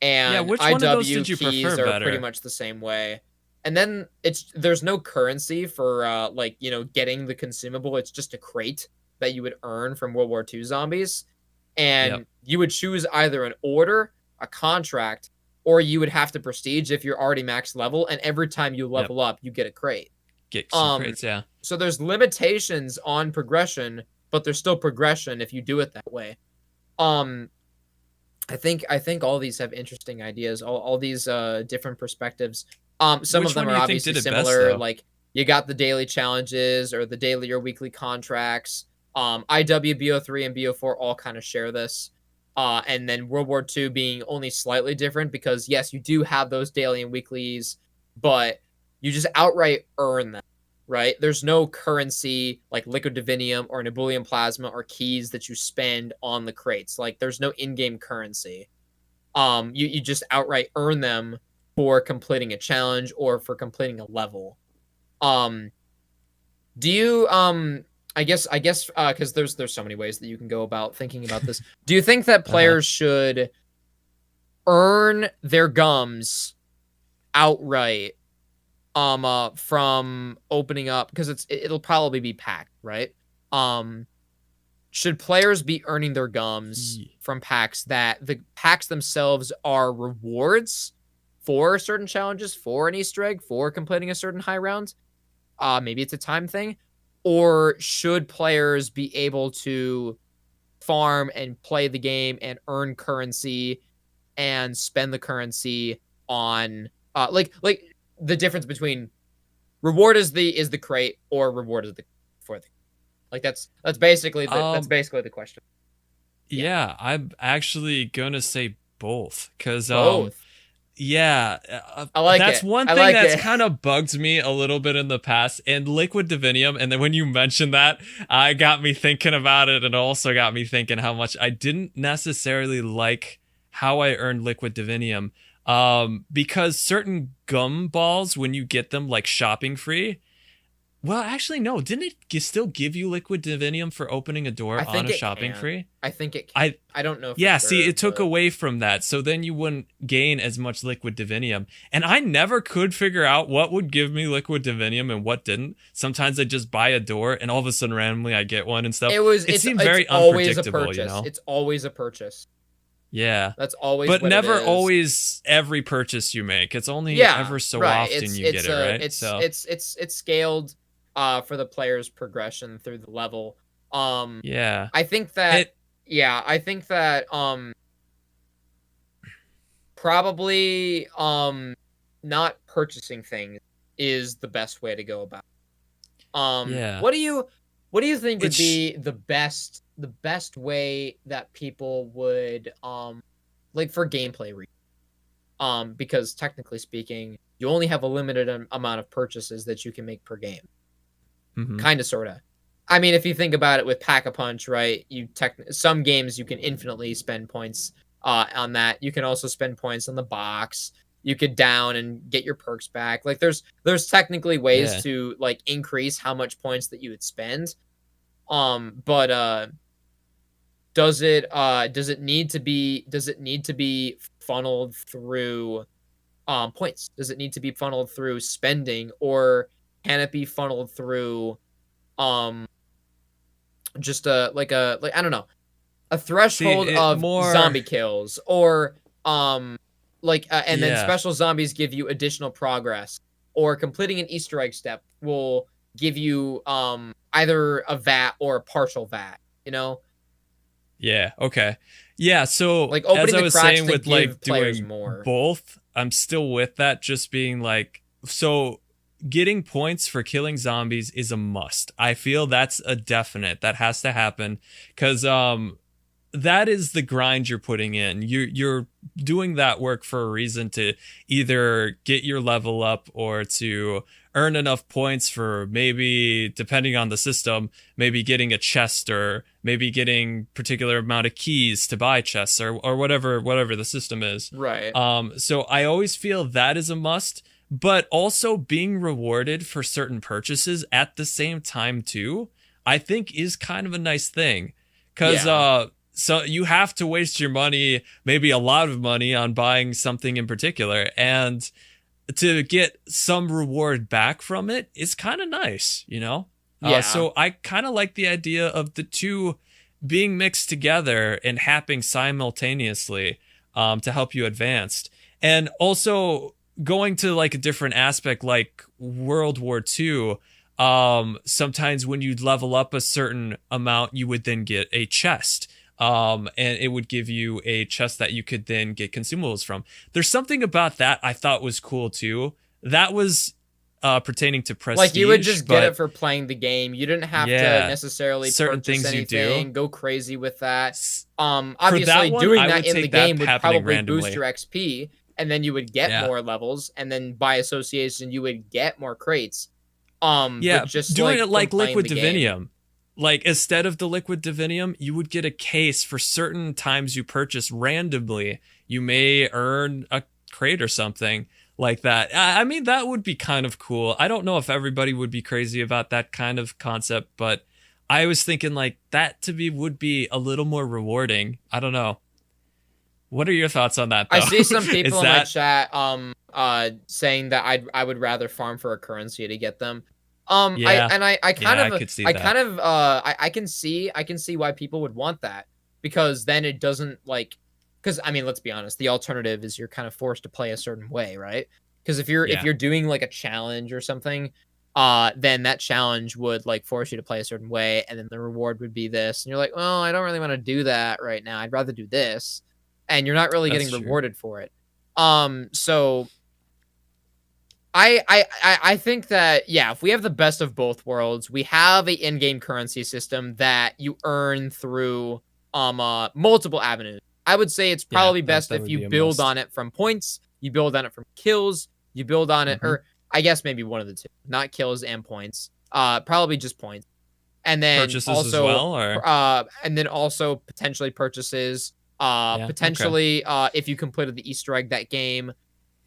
And which one of those did you keys prefer are better? Pretty much the same way. And then there's no currency for getting the consumable. It's just a crate that you would earn from World War II zombies. And you would choose either an order, a contract, or you would have to prestige if you're already max level, and every time you level up, you get a crate. Get some crates, yeah. So there's limitations on progression, but there's still progression if you do it that way. I think all these have interesting ideas. All these different perspectives. Some of them are obviously similar. Best, like you got the daily challenges or the daily or weekly contracts. IW, BO3, and BO4 all kind of share this. And then World War II being only slightly different because, yes, you do have those daily and weeklies, but you just outright earn them, right? There's no currency like Liquid Divinium or Nebulium Plasma or keys that you spend on the crates. Like, there's no in-game currency. You just outright earn them for completing a challenge or for completing a level. Do you I guess, because there's so many ways that you can go about thinking about this. Do you think that players should earn their gums outright, from opening up, because it'll probably be packed, right? Should players be earning their gums from packs that the packs themselves are rewards for certain challenges, for an Easter egg, for completing a certain high round? Maybe it's a time thing. Or should players be able to farm and play the game and earn currency and spend the currency on like the difference between reward is the crate or reward is the for the, like that's basically the question. Yeah, I'm actually gonna say both, because Both. yeah, I like that's it. one I thing like that's it. kind of bugged me a little bit in the past. And Liquid Divinium, and then when you mentioned that, I got me thinking about it, and also got me thinking how much I didn't necessarily like how I earned Liquid Divinium. Because certain gum balls, when you get them like shopping free, well, actually, no. Didn't it still give you Liquid Divinium for opening a door on a shopping free? I think it can. I don't know. Yeah, see, it took away from that. So then you wouldn't gain as much Liquid Divinium. And I never could figure out what would give me Liquid Divinium and what didn't. Sometimes I just buy a door and all of a sudden randomly I get one and stuff. It seemed very unpredictable, you know? It's always a purchase. Yeah. That's always But what never it is. always every purchase you make. It's only ever so often you get it, right? It's scaled for the player's progression through the level. Yeah. I think that probably not purchasing things is the best way to go about it. Yeah. What do you think would be the best way that people would like for gameplay reasons? Because technically speaking, you only have a limited amount of purchases that you can make per game. Kind of, sort of. I mean, if you think about it with Pack-a-Punch, right? Some games you can infinitely spend points on that. You can also spend points on the box. You could down and get your perks back. Like there's technically ways to like increase how much points that you would spend. But does it need to be funneled through points? Does it need to be funneled through spending, or can it be funneled through just I don't know, a threshold of zombie kills, or and then special zombies give you additional progress, or completing an Easter egg step will give you either a VAT or a partial VAT, you know? Yeah, okay. Yeah, so like as I was saying with like doing more. Both, I'm still with that, just being like, so getting points for killing zombies is a must. I feel that's a definite. That has to happen, because that is the grind you're putting in. You're doing that work for a reason, to either get your level up or to earn enough points for, maybe depending on the system, maybe getting a chest, or maybe getting particular amount of keys to buy chests, or whatever the system is. Right. So I always feel that is a must. But also being rewarded for certain purchases at the same time too, I think is kind of a nice thing. Because so you have to waste your money, maybe a lot of money, on buying something in particular, and to get some reward back from it is kind of nice, you know? So I kind of like the idea of the two being mixed together and happening simultaneously to help you advance. And also, going to like a different aspect, like World War II, sometimes when you'd level up a certain amount, you would then get a chest. And it would give you a chest that you could then get consumables from. There's something about that I thought was cool too. That was pertaining to prestige. Like you would just get it for playing the game. You didn't have to necessarily certain purchase things anything, you do. Go crazy with that. Obviously doing that in the game would probably boost your XP. And then you would get more levels, and then by association, you would get more crates. But just doing it like Liquid Divinium. Like, instead of the Liquid Divinium, you would get a case for certain times you purchase randomly. You may earn a crate or something like that. I mean, that would be kind of cool. I don't know if everybody would be crazy about that kind of concept, but I was thinking like that to me would be a little more rewarding. I don't know. What are your thoughts on that, though? I see some people in my chat saying that I would rather farm for a currency to get them. Yeah. I could see that. I can see why people would want that, because then it doesn't like, because I mean, let's be honest, the alternative is you're kind of forced to play a certain way, right? Because if you're doing like a challenge or something, then that challenge would like force you to play a certain way, and then the reward would be this, and you're like, well, I don't really want to do that right now. I'd rather do this, and you're not really getting rewarded for it. So I think that, yeah, if we have the best of both worlds, we have a in-game currency system that you earn through multiple avenues. I would say it's probably best if you build on it from points, you build on it from kills, you build on it, or I guess maybe one of the two, not kills and points. Probably just points. And then purchases also, as well, or and then also potentially purchases. Potentially, if you completed the Easter egg that game,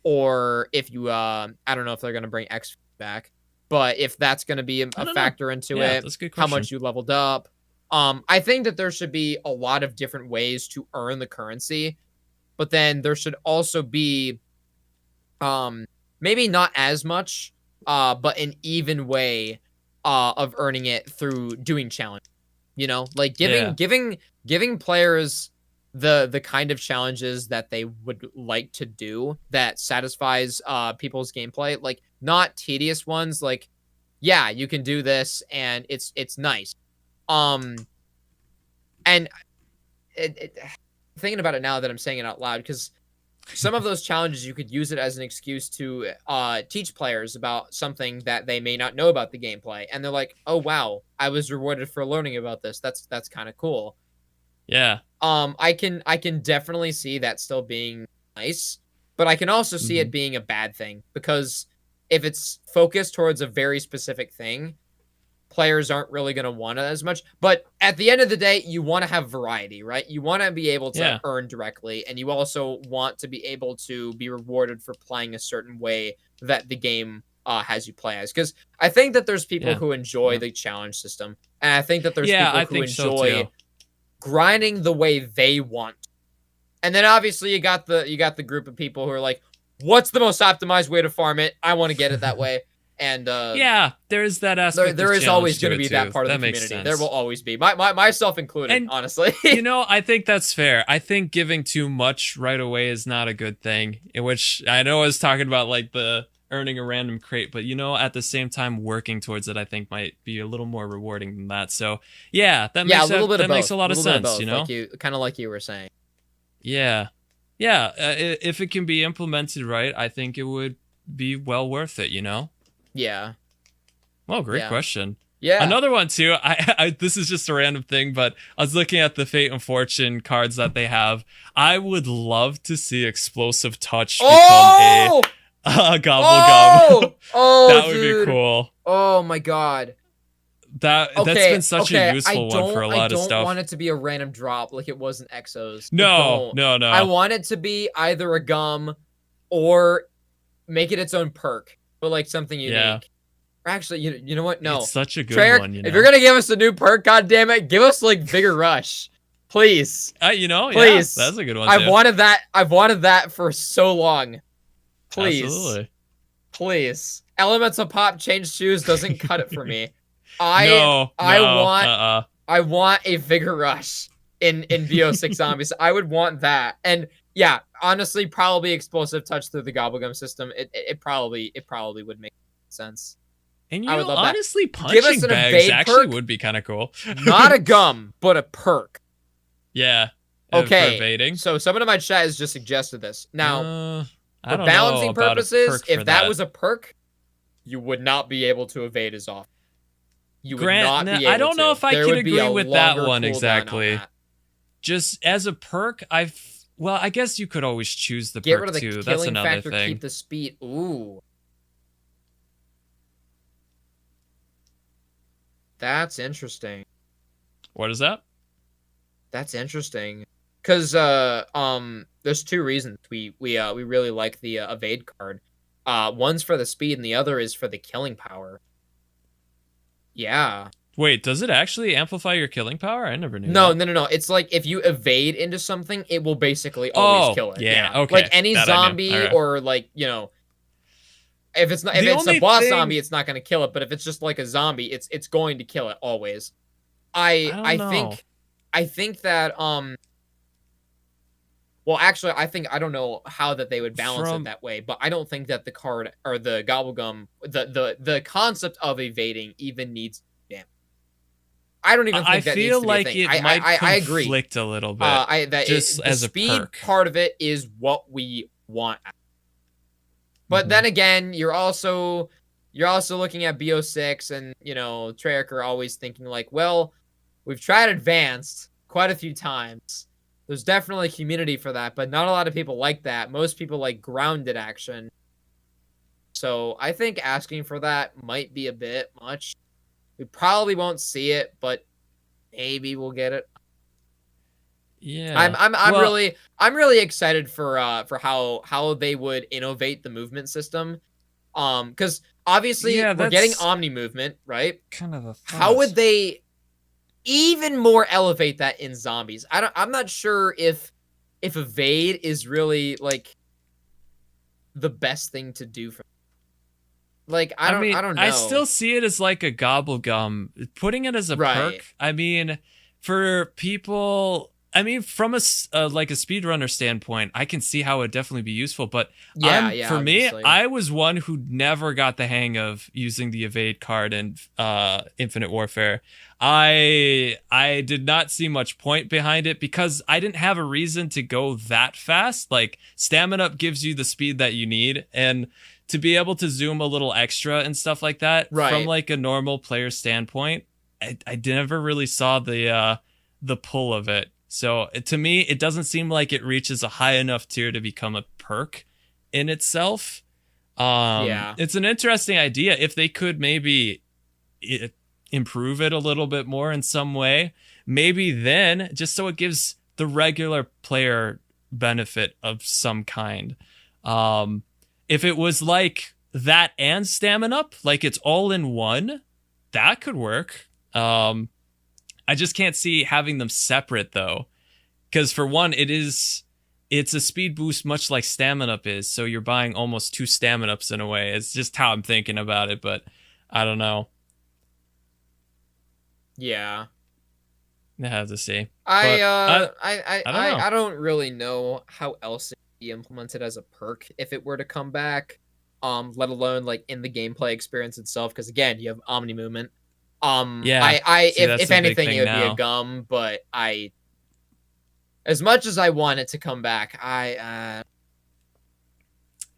or if you, I don't know if they're gonna bring X back, but if that's gonna be a factor into it, that's a good how question. much you leveled up. I think that there should be a lot of different ways to earn the currency, but then there should also be, maybe not as much, but an even way, of earning it through doing challenge. You know, like giving players the kind of challenges that they would like to do that satisfies people's gameplay, like not tedious ones, like, yeah, you can do this and it's nice. And thinking about it now that I'm saying it out loud, because some of those challenges you could use it as an excuse to teach players about something that they may not know about the gameplay, and they're like, oh wow, I was rewarded for learning about this. That's kind of cool. Yeah. I can definitely see that still being nice, but I can also see it being a bad thing, because if it's focused towards a very specific thing, players aren't really going to want it as much. But at the end of the day, you want to have variety, right? You want to be able to earn directly, and you also want to be able to be rewarded for playing a certain way that the game has you play as. Because I think that there's people who enjoy the challenge system, and I think that there's people who enjoy grinding the way they want. And then obviously you got the group of people who are like, what's the most optimized way to farm it? I want to get it that way. And there is that aspect. There is always going to be that part of the community. There will always be, myself included, and, honestly. I think that's fair. I think giving too much right away is not a good thing. In which I know I was talking about like the earning a random crate, but at the same time working towards it, I think might be a little more rewarding than that. So that makes a lot of sense. Like you were saying. Yeah. If it can be implemented right, I think it would be well worth it. Yeah. Well, great question. Yeah. Another one too. I this is just a random thing, but I was looking at the Fate and Fortune cards that they have. I would love to see Explosive Touch become a gobble. Oh, that would be cool. Oh my god. That's been such a useful one for a lot of stuff. I don't want it to be a random drop like it was in Exos. No. I want it to be either a gum or make it its own perk, but like something unique. Yeah. Or actually, you know what? No. It's such a good one. If you're gonna give us a new perk, god damn it, give us like Vigor Rush, please. Please. Yeah, that's a good one. I've wanted that for so long. Please. Absolutely. Please. Elemental Pop Change Shoes doesn't cut it for me. I want a Vigor Rush in VO6 Zombies. I would want that. And yeah, honestly, probably Explosive Touch through the Gobblegum system. It probably would make sense. And I would love honestly, that. Punching bags actually would be kind of cool. Not a gum, but a perk. Yeah. Okay. Evading. So someone in my chat has just suggested this. Now, for balancing purposes, if that was a perk, you would not be able to evade as often. You would not be able to. I don't know if I can agree with that one exactly. On that. Just as a perk, I guess you could always choose the Get perk rid of the too. Killing That's another factor, thing. Keep the speed. Ooh. That's interesting. What is that? That's interesting. Because there's two reasons we really like the evade card. One's for the speed and the other is for the killing power. Yeah. Wait, does it actually amplify your killing power? I never knew No, that. no. It's like if you evade into something, it will basically always kill it. Yeah, okay. Like any that zombie or like, if it's not, if it's a boss zombie, it's not going to kill it, but if it's just like a zombie, it's going to kill it always. I think that well, actually, I don't know how that they would balance it that way, but I don't think that the card or the Gobblegum, the concept of evading even needs damage. I don't even think that needs to be a thing. I agree. Conflict a little bit. Just as a perk. Part of it is what we want. But then again, you're also looking at BO6 and, Treyarch are always thinking like, well, we've tried advanced quite a few times. There's definitely community for that, but not a lot of people like that. Most people like grounded action. So I think asking for that might be a bit much. We probably won't see it, but maybe we'll get it. Yeah. I'm really excited for how they would innovate the movement system. Because obviously we're getting Omni movement, right? Kind of a thought. How would they even more elevate that in zombies? I'm not sure if evade is really like the best thing to do for. Like I don't know. I still see it as like a gobblegum. Putting it as a perk. I mean, for people, from a speedrunner standpoint, I can see how it would definitely be useful. But for me, I was one who never got the hang of using the evade card in Infinite Warfare. I did not see much point behind it because I didn't have a reason to go that fast. Like stamina up gives you the speed that you need, and to be able to zoom a little extra and stuff like that from like a normal player standpoint, I never really saw the pull of it. So to me, it doesn't seem like it reaches a high enough tier to become a perk in itself. It's an interesting idea. If they could maybe improve it a little bit more in some way, maybe then, just so it gives the regular player benefit of some kind. If it was like that and stamina up, like it's all in one, that could work. I just can't see having them separate though, because for one, it's a speed boost much like stamina up is, so you're buying almost 2 stamina ups in a way. It's just how I'm thinking about it, but I don't know. Yeah, I have to see. I don't really know how else it would be implemented as a perk if it were to come back. Let alone like in the gameplay experience itself, because again, you have Omni movement. If anything, it would be a gum, but as much as I want it to come back,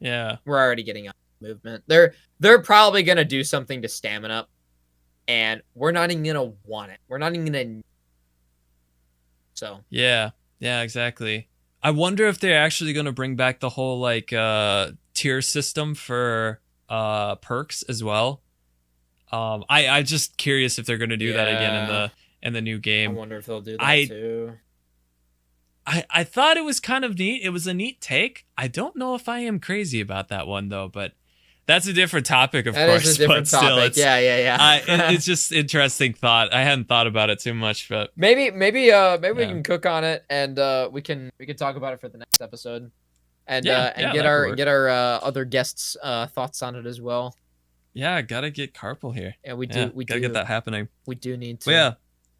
we're already getting movement. They're probably gonna do something to stamina up, and we're not even gonna want it. We're not even gonna. So yeah, exactly. I wonder if they're actually gonna bring back the whole like tier system for perks as well. I'm just curious if they're going to do that again in the new game. I wonder if they'll do that too. I thought it was kind of neat. It was a neat take. I don't know if I am crazy about that one though, but that's a different topic, of course. Is a different topic. Still, it's just interesting thought. I hadn't thought about it too much, but maybe we can cook on it and we can talk about it for the next episode, and get our other guests' thoughts on it as well. Yeah, gotta get Carpel here. Yeah, we gotta get that happening. We do need to. But yeah,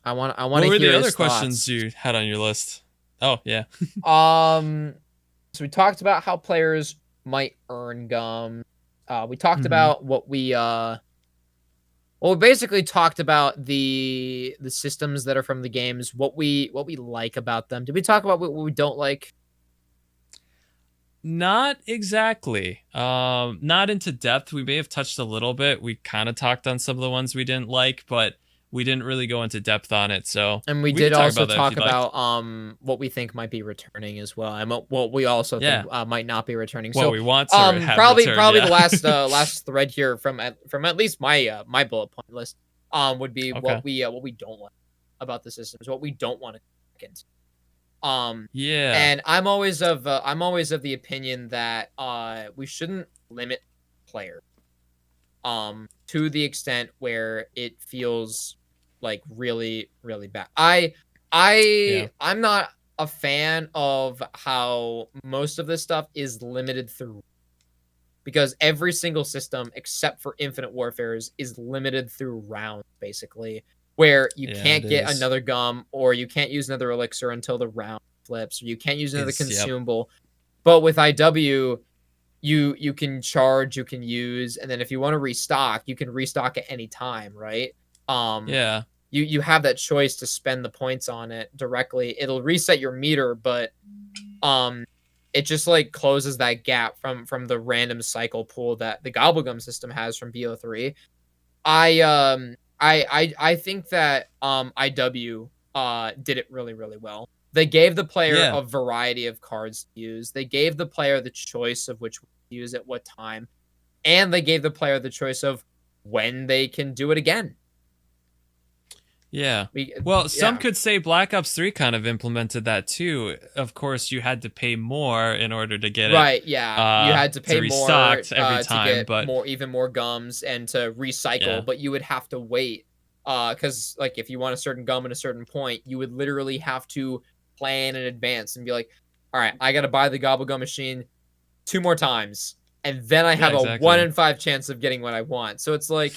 I want to. What were the other questions questions you had on your list? Oh yeah. So we talked about how players might earn gum. We talked about what we basically talked about the systems that are from the games. What we like about them. Did we talk about what we don't like? Not exactly. Not into depth. We may have touched a little bit. We kind of talked on some of the ones we didn't like, but we didn't really go into depth on it. So, and we did also talk about what we think might be returning as well, and what we also think might not be returning. What we want to probably the last thread here from at least my bullet point list would be what we don't like about the systems, what we don't want to get into. And I'm always of the opinion that we shouldn't limit players to the extent where it feels like really, really bad. I'm not a fan of how most of this stuff is limited through, because every single system except for Infinite Warfare's is limited through rounds, basically, where you can't get another gum, or you can't use another elixir until the round flips, or you can't use another consumable. But with IW, you can charge, you can use, and then if you want to restock, you can restock at any time, right? You have that choice to spend the points on it directly. It'll reset your meter, but it just like closes that gap from the random cycle pool that the Gobblegum system has from BO3. I think that IW did it really, really well. They gave the player a variety of cards to use. They gave the player the choice of which to use at what time, and they gave the player the choice of when they can do it again. Yeah. Well, some could say Black Ops 3 kind of implemented that too. Of course, you had to pay more in order to get it. Right, yeah. You had to pay more every time, to get but even more gums and to recycle, but you would have to wait. Because like if you want a certain gum at a certain point, you would literally have to plan in advance and be like, all right, I got to buy the Gobblegum machine 2 more times, and then I have a 1 in 5 chance of getting what I want. So it's like,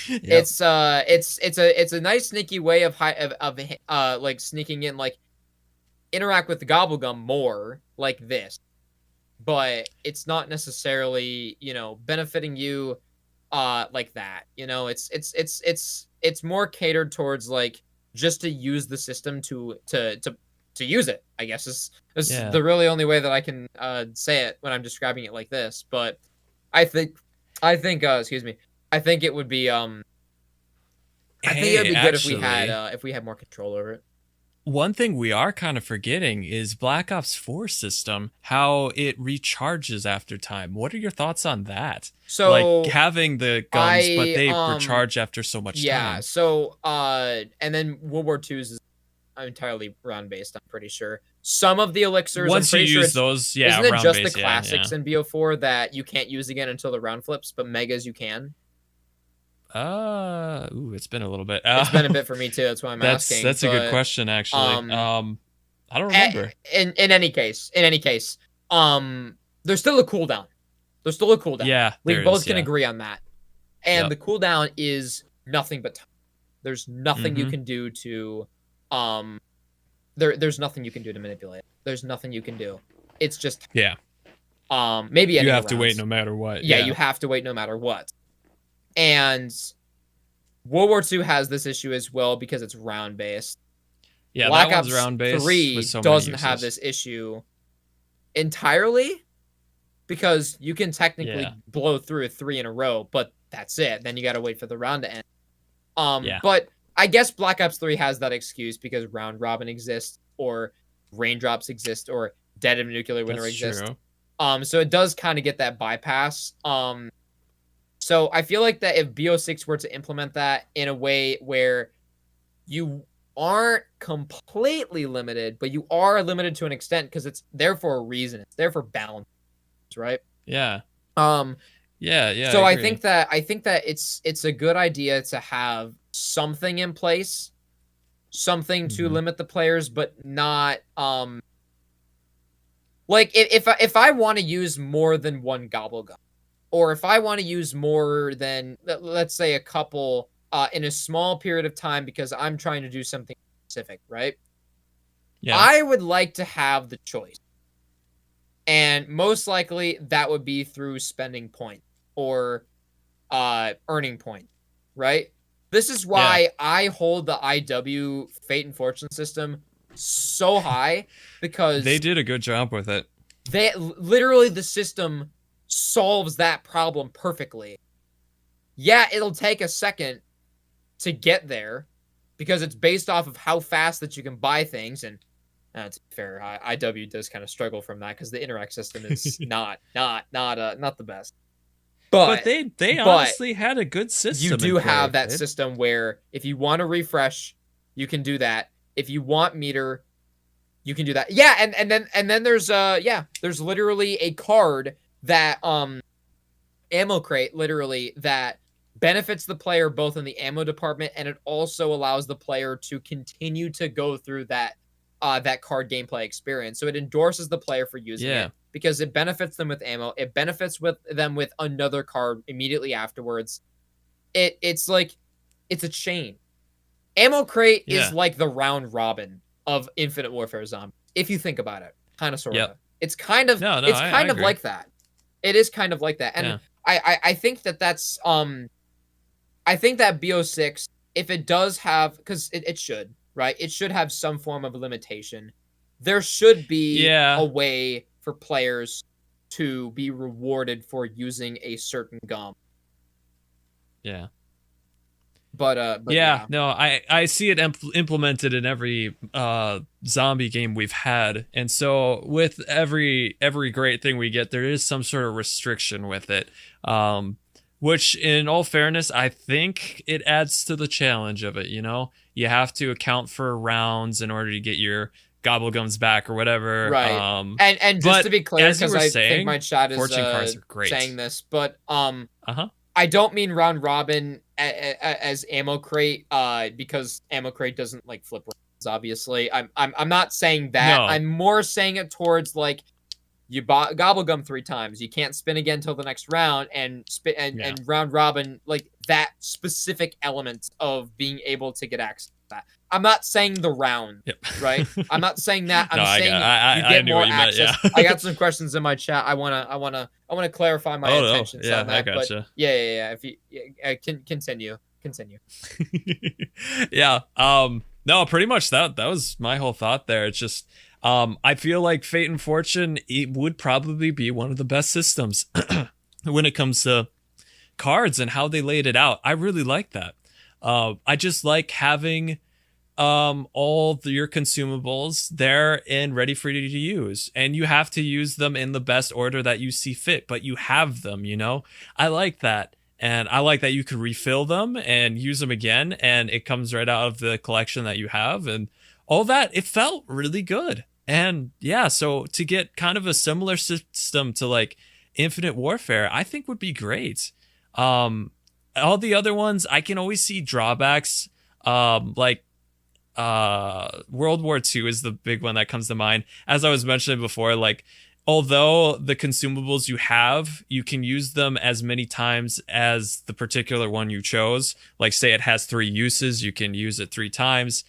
it's a nice sneaky way of like sneaking in, like interact with the Gobblegum more like this, but it's not necessarily, you know, benefiting you like that. You know, it's more catered towards like just to use the system to use it, I guess is the really only way that I can say it when I'm describing it like this. But I think excuse me, I think it would be I think it would be good if we had more control over it. One thing we are kind of forgetting is Black Ops 4 system, how it recharges after time. What are your thoughts on that? So like having the guns, but they recharge after so much time. Yeah, so and then World War II's is entirely round based, I'm pretty sure. Some of the elixirs, once I'm you sure use those, isn't it just the classics in BO4 that you can't use again until the round flips, but megas you can? It's been a little bit. It's been a bit for me too. That's why I'm asking. That's a good question, actually. I don't remember. In any case, there's still a cooldown. There's still a cooldown. Yeah, we both can agree on that. And the cooldown is nothing but time. There's nothing you can do to, there's nothing you can do to manipulate. There's nothing you can do. It's just maybe you have to wait no matter what. Yeah, you have to wait no matter what. And World War II has this issue as well because it's round based. Yeah, Black Ops 3 doesn't have this issue entirely because you can technically blow through a 3 in a row, but that's it. Then you got to wait for the round to end. But I guess Black Ops 3 has that excuse because round robin exists, or raindrops exist, or dead of nuclear winter exists. True. So it does kind of get that bypass. So I feel like that if BO6 were to implement that in a way where you aren't completely limited, but you are limited to an extent because it's there for a reason. It's there for balance, right? Yeah. So I think that it's a good idea to have something in place, something to limit the players, but not like if I want to use more than one Gobblegum, or if I want to use more than, let's say, a couple in a small period of time because I'm trying to do something specific, right? Yeah. I would like to have the choice. And most likely that would be through spending points or earning points, right? This is why I hold the IW Fate and Fortune system so high, because they did a good job with it. They literally, the system solves that problem perfectly. Yeah, it'll take a second to get there because it's based off of how fast that you can buy things, and to be fair, IW does kind of struggle from that because the interact system is not the best. But they honestly had a good system. You do have that system where if you want to refresh, you can do that. If you want meter, you can do that. Yeah, and then there's there's literally a card that ammo crate literally that benefits the player both in the ammo department, and it also allows the player to continue to go through that card gameplay experience. So it endorses the player for using it because it benefits them with ammo. It benefits them with another card immediately afterwards. It's like it's a chain. Ammo crate is like the round robin of Infinite Warfare Zombie, if you think about it, kind of sort of. It's kind of I agree. Like that. It is kind of like that, and I think that's I think that BO6, if it does have, because it should, right? It should have some form of limitation. There should be a way for players to be rewarded for using a certain GUM. Yeah. But no, I see it implemented in every zombie game we've had, and so with every great thing we get, there is some sort of restriction with it, which, in all fairness, I think it adds to the challenge of it. You know, you have to account for rounds in order to get your GOBBLE back or whatever. Right. And just to be clear, because I think my chat is saying this, but I don't mean round robin as ammo crate, because ammo crate doesn't like flip rounds. Obviously, I'm not saying that. No. I'm more saying it towards like you bought GOBBLE 3 times, you can't spin again until the next round, and round robin, like that specific element of being able to get access to that. I'm not saying the round, right? I'm not saying that. I'm saying you get more access. I got some questions in my chat. I wanna clarify my intentions on that. I gotcha. But yeah. If you continue. No, pretty much that was my whole thought there. It's just I feel like Fate and Fortune, it would probably be one of the best systems when it comes to cards and how they laid it out. I really like that. I just like having all your consumables there and ready for you to use, and you have to use them in the best order that you see fit, but you have them, you know. I like that, and I like that you could refill them and use them again, and it comes right out of the collection that you have, and all that. It felt really good. And so to get kind of a similar system to like Infinite Warfare, I think would be great. All the other ones, I can always see drawbacks, like World War II is the big one that comes to mind. As I was mentioning before, like, although the consumables you have, you can use them as many times as the particular one you chose. Like, say it has 3 uses, you can use it 3 times.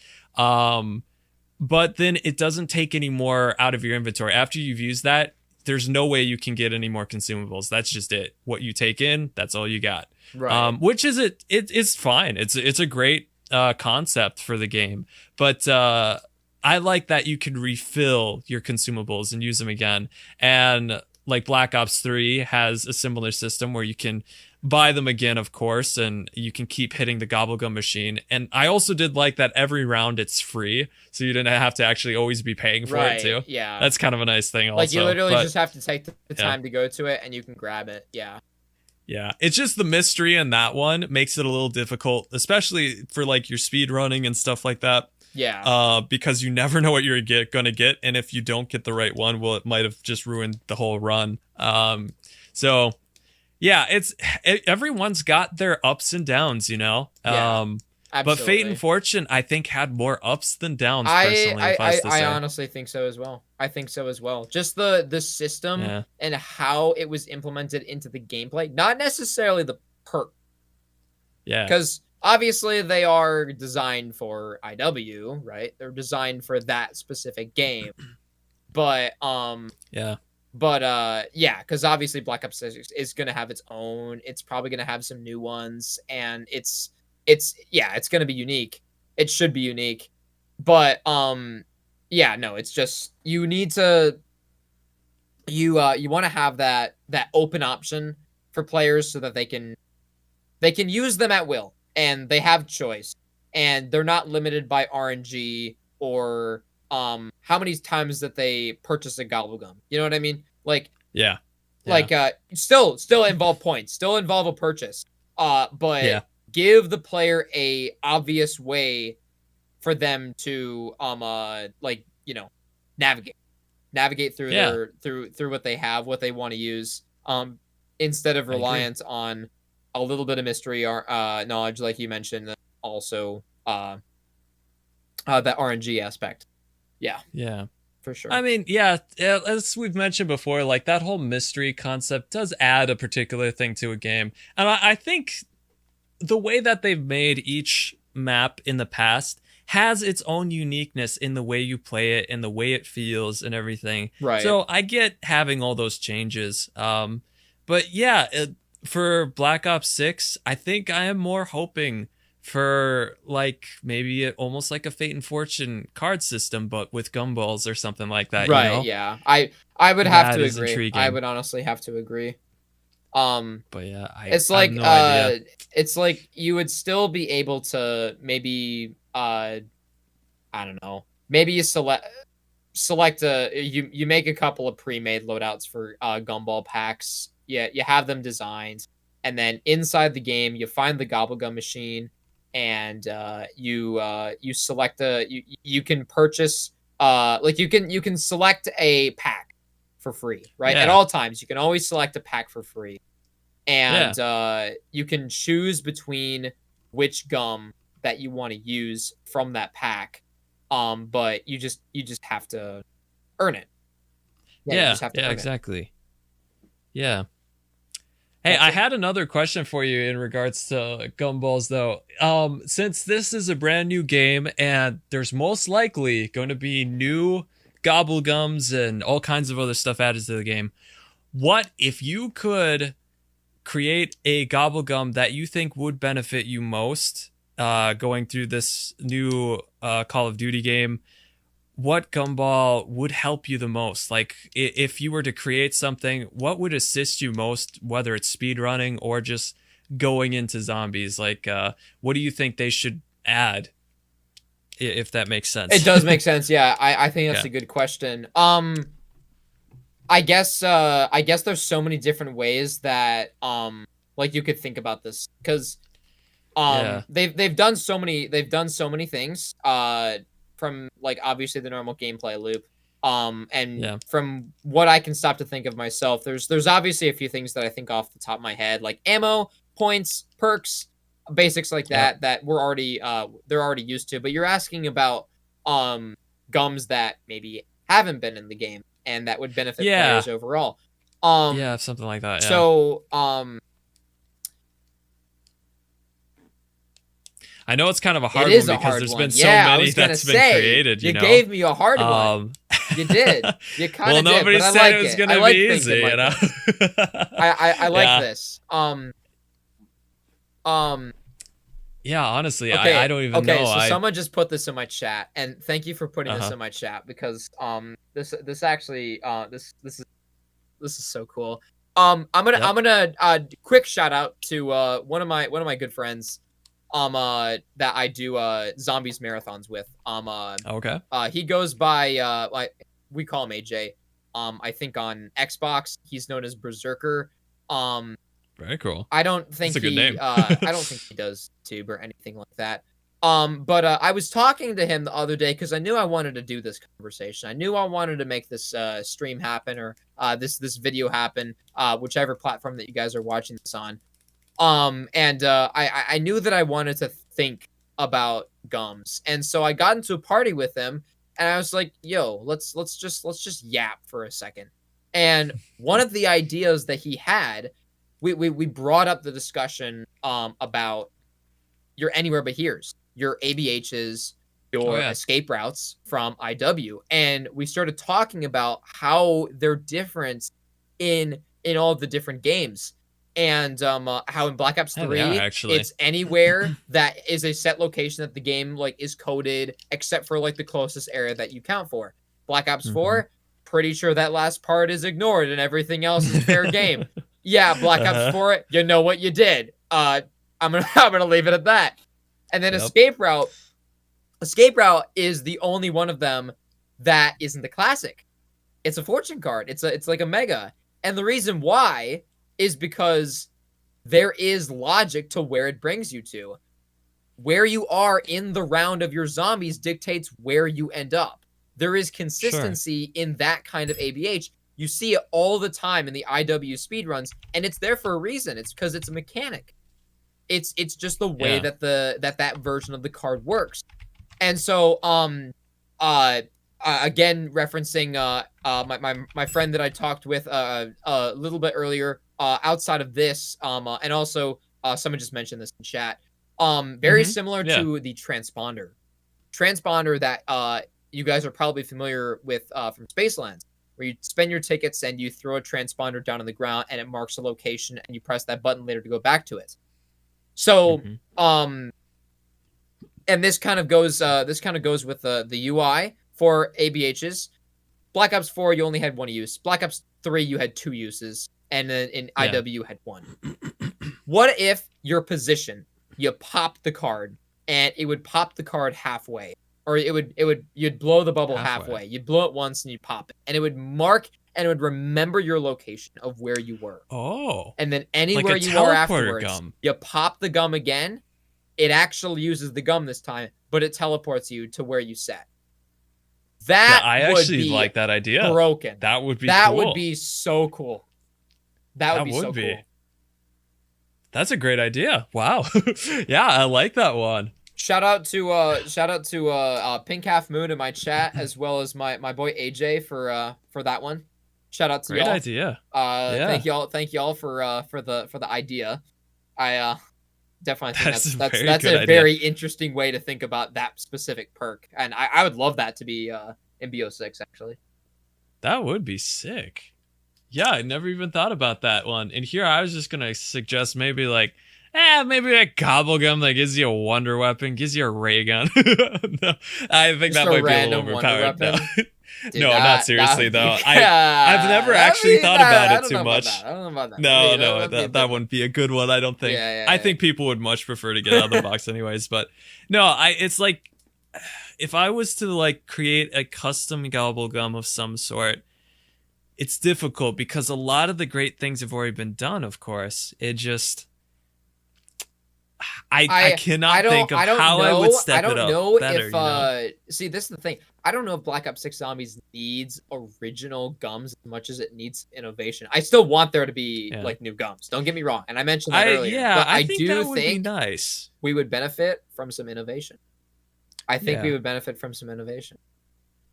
But then it doesn't take any more out of your inventory. After you've used that, there's no way you can get any more consumables. That's just it. What you take in, that's all you got. Right. Which is it's fine. It's a great concept for the game, but I like that you can refill your consumables and use them again. And like Black Ops 3 has a similar system where you can buy them again, of course, and you can keep hitting the GOBBLE machine. And I also did like that every round it's free, so you didn't have to actually always be paying for it too. Yeah, that's kind of a nice thing. Like, you literally just have to take the time to go to it, and you can grab it. Yeah, it's just the mystery in that one makes it a little difficult, especially for like your speed running and stuff like that. Yeah. Because you never know what you're gonna get, and if you don't get the right one, well, it might have just ruined the whole run. So yeah, everyone's got their ups and downs, you know. But Fate and Fortune, I think, had more ups than downs. Personally, I honestly think so as well. Just the system and how it was implemented into the gameplay, not necessarily the perk. Yeah. Because obviously they are designed for IW, right? They're designed for that specific game. But because obviously Black Ops 6 is going to have its own. It's probably going to have some new ones, and it's going to be unique. It should be unique. But it's just you need to you want to have that open option for players so that they can use them at will, and they have choice, and they're not limited by RNG or how many times that they purchase a GOBBLE. You know what I mean? Like, still involve points, still involve a purchase. But give the player a obvious way for them to navigate through through what they have, what they want to use, instead of reliance on a little bit of mystery knowledge, like you mentioned, and also that RNG aspect. Yeah, for sure. I mean, yeah, as we've mentioned before, like that whole mystery concept does add a particular thing to a game, and I think the way that they've made each map in the past has its own uniqueness in the way you play it and the way it feels and everything. Right. So I get having all those changes. But yeah, for Black Ops 6, I think I am more hoping for like maybe almost like a Fate and Fortune card system, but with gumballs or something like that. Right. You know? Yeah. I would have to agree. Intriguing. I would honestly have to agree. But yeah, it's like no idea. It's like you would still be able to maybe I don't know. Maybe you select you make a couple of pre-made loadouts for gumball packs. Yeah, you have them designed, and then inside the game you find the gobblegum machine, and you select you can purchase like you can select a pack for free, right? At all times, you can always select a pack for free, and you can choose between which gum that you want to use from that pack. But you just have to earn it. Yeah, exactly. Yeah. Hey, I had another question for you in regards to gumballs, though. Since this is a brand new game and there's most likely going to be new gobble gums and all kinds of other stuff added to the game, what if you could create a gobble gum that you think would benefit you most going through this new Call of Duty game? What gumball would help you the most? Like, if you were to create something, what would assist you most, whether it's speedrunning or just going into zombies? Like, what do you think they should add, if that makes sense? It does make sense, yeah. I think that's a good question. I guess there's so many different ways that like you could think about this, because they've done so many things from like obviously the normal gameplay loop, and from what I can stop to think of myself, there's obviously a few things that I think off the top of my head, like ammo, points, perks, basics like that that we're already they're already used to. But you're asking about gums that maybe haven't been in the game and that would benefit players overall. Something like that. So I know it's kind of a hard one because there's been so many that's been created. You gave me a hard one. You did. You kind of did. Well, nobody said it was going to be easy. You know. I like this. Yeah, honestly, I don't even know. Okay, so someone just put this in my chat, and thank you for putting this in my chat, because this actually this is so cool. I'm gonna quick shout out to one of my good friends that I do zombies marathons with. Okay. He goes by like we call him AJ. I think on Xbox he's known as Berserker. Very cool. I don't think That's a good name. I don't think he does tube or anything like that. But I was talking to him the other day because I knew I wanted to do this conversation. I knew I wanted to make this stream happen, or this video happen, whichever platform that you guys are watching this on. And I knew that I wanted to think about gums, and so I got into a party with him, and I was like, "Yo, let's just yap for a second." And one of the ideas that he had, we brought up the discussion about your anywhere but here's, your ABHs, your escape routes from IW, and we started talking about how they're different in all the different games. And how in Black Ops 3, it's anywhere that is a set location that the game like is coded, except for like the closest area that you count for. Black Ops 4, pretty sure that last part is ignored and everything else is fair game. Yeah, Black Ops 4, you know what you did. I'm gonna leave it at that. And then Escape Route is the only one of them that isn't the classic. It's a fortune card. It's like a mega. And the reason why is because there is logic to where it brings you to. Where you are in the round of your zombies dictates where you end up. There is consistency in that kind of ABH. You see it all the time in the IW speedruns, and it's there for a reason. It's because it's a mechanic. It's just the way that that version of the card works. And so again, referencing my friend that I talked with a little bit earlier, outside of this, and also someone just mentioned this in chat. Very similar to the transponder. Transponder that you guys are probably familiar with from Spacelands, where you spend your tickets and you throw a transponder down on the ground and it marks a location and you press that button later to go back to it. So, and this kind of goes with the UI for ABHs. Black Ops 4, you only had one use. Black Ops 3, you had 2 uses, and then in IW, you had 1. What if your position, you pop the card, and it would pop the card halfway, or you'd blow the bubble halfway. You'd blow it once and you'd pop it, and it would mark and it would remember your location of where you were. Oh, and then anywhere like you are afterwards, gum. You pop the gum again. It actually uses the gum this time, but it teleports you to where you sat. I actually like that idea. Broken. That would be that cool. would be so cool. That would be so cool. That's a great idea. Wow. Yeah, I like that one. Shout out to Pink Half Moon in my chat, as well as my boy AJ for that one. Shout out to y'all. Great idea. Thank y'all for the idea. I definitely think that's a very interesting way to think about that specific perk, and I would love that to be in BO6 actually. That would be sick. Yeah, I never even thought about that one. And here I was just gonna suggest maybe like Gobblegum that gives you a wonder weapon, gives you a ray gun. No, I think that might be a little overpowered. No. Dude, no, not seriously though. I've never actually thought about it too much. I don't know about that. No, that wouldn't be a good one. I don't think. I think people would much prefer to get out of the box anyways. But no, it's like if I was to like create a custom Gobblegum of some sort, it's difficult because a lot of the great things have already been done. Of course, it just. I cannot think of how I would step it up. I don't know if see, this is the thing. I don't know if Black Ops 6 Zombies needs original gums as much as it needs innovation. I still want there to be like new gums. Don't get me wrong, and I mentioned that earlier. Yeah, but I think that would be nice. We would benefit from some innovation. I think we would benefit from some innovation.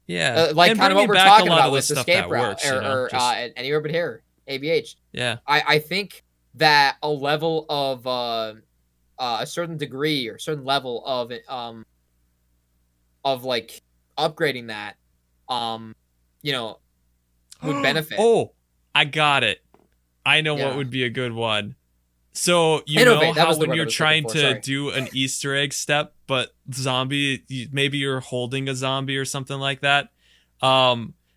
Yeah, like kind of what we're talking about with Escape Route or Anywhere But Here, ABH. Yeah, I think that a level of a certain degree or certain level of like upgrading that, would benefit. Oh, I got it. I know what would be a good one. So know how when you're trying to do an Easter egg step, but maybe you're holding a zombie or something like that.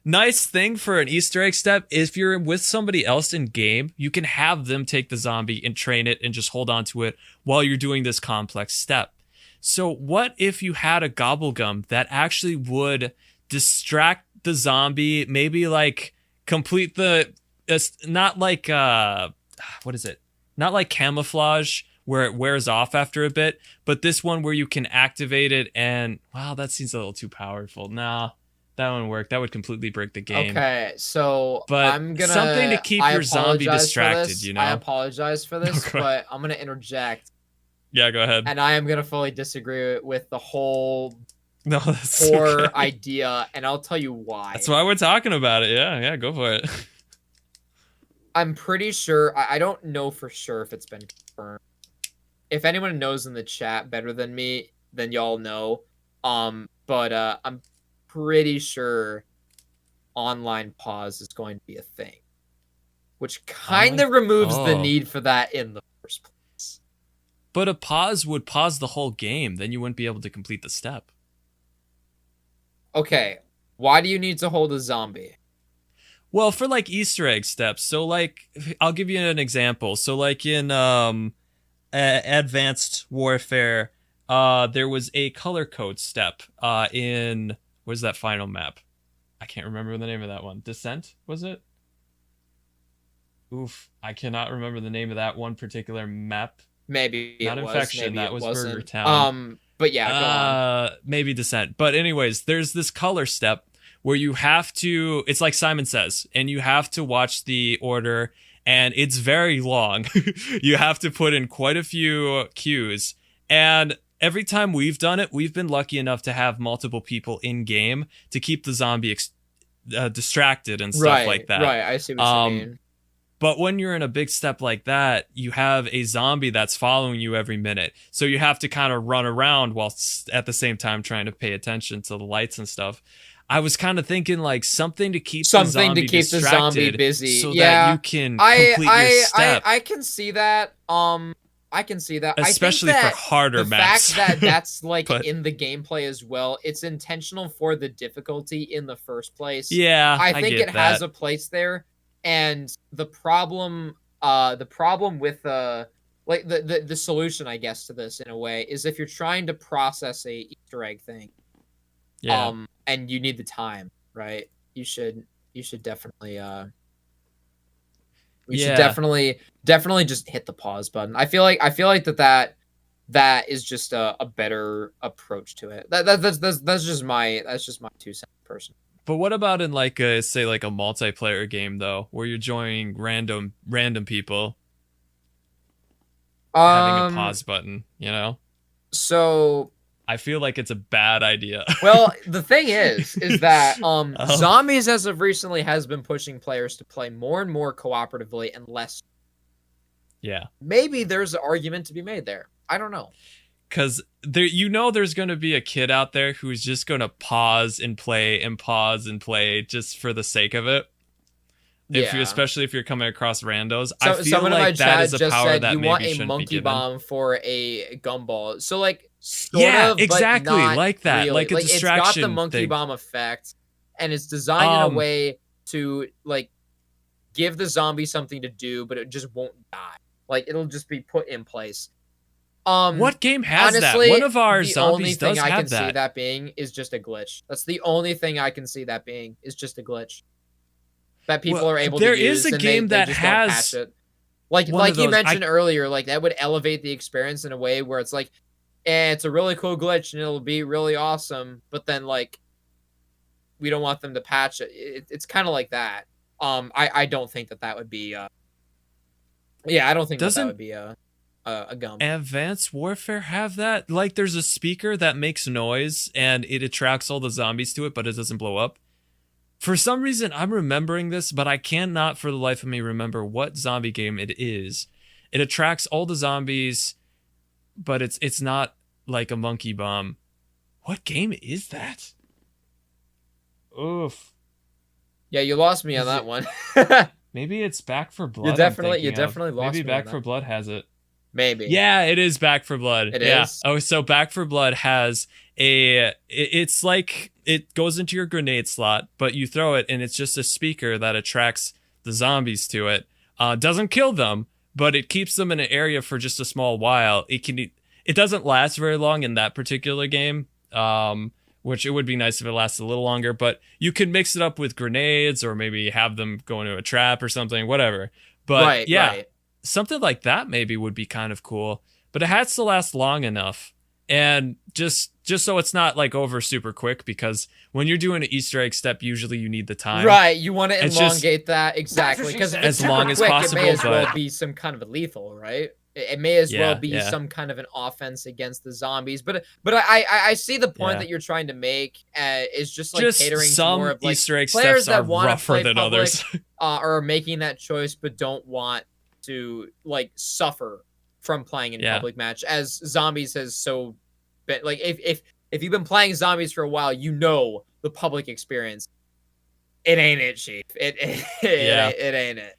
Nice thing for an Easter egg step, if you're with somebody else in game, you can have them take the zombie and train it and just hold on to it while you're doing this complex step. So what if you had a Gobblegum that actually would distract the zombie, maybe like complete not like not like camouflage where it wears off after a bit, but this one where you can activate it and wow, that seems a little too powerful. Nah, that wouldn't work. That would completely break the game. Okay, so I'm gonna something to keep your zombie distracted, I apologize for this, but I'm gonna interject. Yeah, go ahead. And I am gonna fully disagree with the whole core idea, and I'll tell you why. That's why we're talking about it. Yeah, go for it. I'm pretty sure. I don't know for sure if it's been confirmed. If anyone knows in the chat better than me, then y'all know. But I'm pretty sure online pause is going to be a thing, which kind of removes the need for that in the first place. But a pause would pause the whole game. Then you wouldn't be able to complete the step. Okay, why do you need to hold a zombie? Well, for like Easter egg steps. So like, I'll give you an example. So like in Advanced Warfare, there was a color code step in, where's that final map? I can't remember the name of that one. Descent, was it? Oof, I cannot remember the name of that one particular map. Maybe not it Infection, was. Maybe that was wasn't. Burger Town. But yeah, go on. Maybe Descent. But anyways, there's this color step where you have to, it's like Simon Says, and you have to watch the order and it's very long. You have to put in quite a few queues, and every time we've done it, we've been lucky enough to have multiple people in game to keep the zombie distracted and stuff like that. Right, I see what you mean. But when you're in a big step like that, you have a zombie that's following you every minute. So you have to kind of run around while at the same time trying to pay attention to the lights and stuff. I was kind of thinking like something to keep the zombie busy, so that you can complete your step. I can see that. I can see that, especially for harder maps. The fact that that's like in the gameplay as well, it's intentional for the difficulty in the first place. Yeah, I think it has a place there. And the problem with like the solution, I guess, to this in a way is if you're trying to process a Easter egg thing, and you need the time, right? You should definitely should definitely just hit the pause button. I feel like that is just a better approach to it. That's just my 2 cents personally. But what about in like a multiplayer game though, where you're joining random people, having a pause button, you know? So I feel like it's a bad idea. Well, the thing is that Zombies as of recently has been pushing players to play more and more cooperatively and less. Yeah. Maybe there's an argument to be made there. I don't know. Because there's going to be a kid out there who's just going to pause and play just for the sake of it. Especially if you're coming across randos. I feel like that is a power that maybe shouldn't be given. You want a monkey bomb for a gumball. So like, exactly, but not like that, really. like a distraction. It's got the monkey bomb effect, and it's designed in a way to like give the zombie something to do, but it just won't die. Like it'll just be put in place. What game has honestly, that? One of our zombies does have that. The only thing I can see that being is just a glitch. That's the only thing I can see that being is just a glitch that people are able to use. There is a game that has it. Like you mentioned earlier, like that would elevate the experience in a way where it's like, it's a really cool glitch and it'll be really awesome, but then like we don't want them to patch it. It's kind of like that. I don't think that would be. I don't think that would be a GUMS. Advanced Warfare have that? Like there's a speaker that makes noise and it attracts all the zombies to it, but it doesn't blow up. For some reason, I'm remembering this, but I cannot for the life of me remember what zombie game it is. It attracts all the zombies, but it's not like a monkey bomb. What game is that? Oof. Yeah, you lost me on that one. Maybe it's Back 4 Blood. You definitely lost me. Maybe Back 4 Blood has it. Maybe. Yeah, it is Back 4 Blood. It is. Oh, so Back 4 Blood has it's like it goes into your grenade slot, but you throw it and it's just a speaker that attracts the zombies to it. Doesn't kill them, but it keeps them in an area for just a small while. It doesn't last very long in that particular game. Which it would be nice if it lasted a little longer, but you can mix it up with grenades or maybe have them go into a trap or something, whatever. But something like that maybe would be kind of cool, but it has to last long enough. And just so it's not like over super quick, because when you're doing an Easter egg step, usually you need the time. Right, you want to elongate that, exactly. Because as long as possible, it may as well be some kind of a lethal, right? It may as well be some kind of an offense against the zombies, but I see the point that you're trying to make. Is just like catering some to more of like Easter egg players steps that are want to rougher play than public, others, are making that choice but don't want to like suffer from playing in public match, as Zombies has so been like. If you've been playing Zombies for a while, you know the public experience. It ain't it, Chief. It ain't it.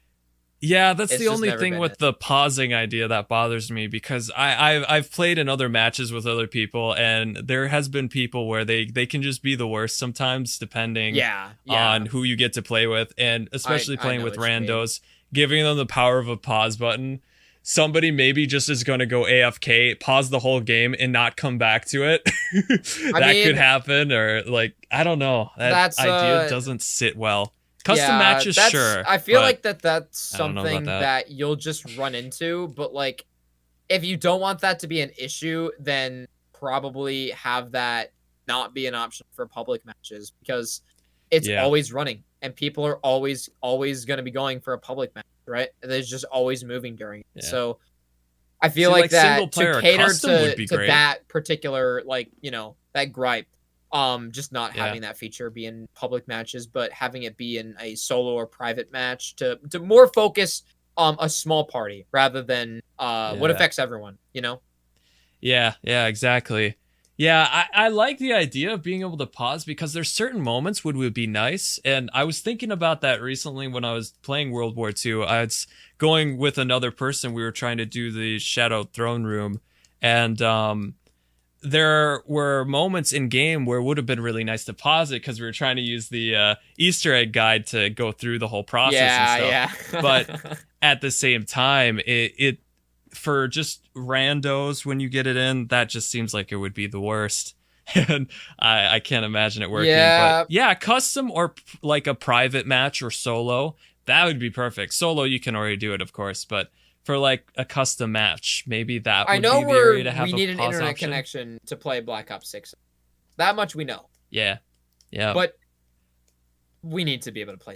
Yeah, that's the only thing with the pausing idea that bothers me, because I've played in other matches with other people, and there has been people where they can just be the worst sometimes, depending on who you get to play with, and especially playing with randos, giving them the power of a pause button. Somebody maybe just is going to go AFK, pause the whole game, and not come back to it. That could happen, or like, I don't know. That idea doesn't sit well. Custom matches, sure. I feel like that's something that you'll just run into, but like, if you don't want that to be an issue, then probably have that not be an option for public matches, because it's always running, and people are always going to be going for a public match, right? There's just always moving during it. Yeah. So I feel like that to cater to great. that particular, like, you know, that gripe, just not having that feature be in public matches, but having it be in a solo or private match to more focus a small party rather than what affects everyone, you know? Yeah, exactly. Yeah, I like the idea of being able to pause because there's certain moments would be nice. And I was thinking about that recently when I was playing World War II. I was going with another person. We were trying to do the Shadow Throne Room. And there were moments in game where it would have been really nice to pause it because we were trying to use the Easter egg guide to go through the whole process and stuff. Yeah. But at the same time, it for just randos when you get it in, that just seems like it would be the worst. And I can't imagine it working. Yeah. But yeah, custom or like a private match or solo, that would be perfect. Solo, you can already do it, of course, but for like a custom match, maybe that would be the area to have we need an internet connection to play Black Ops 6. That much we know. Yeah. But we need to be able to play.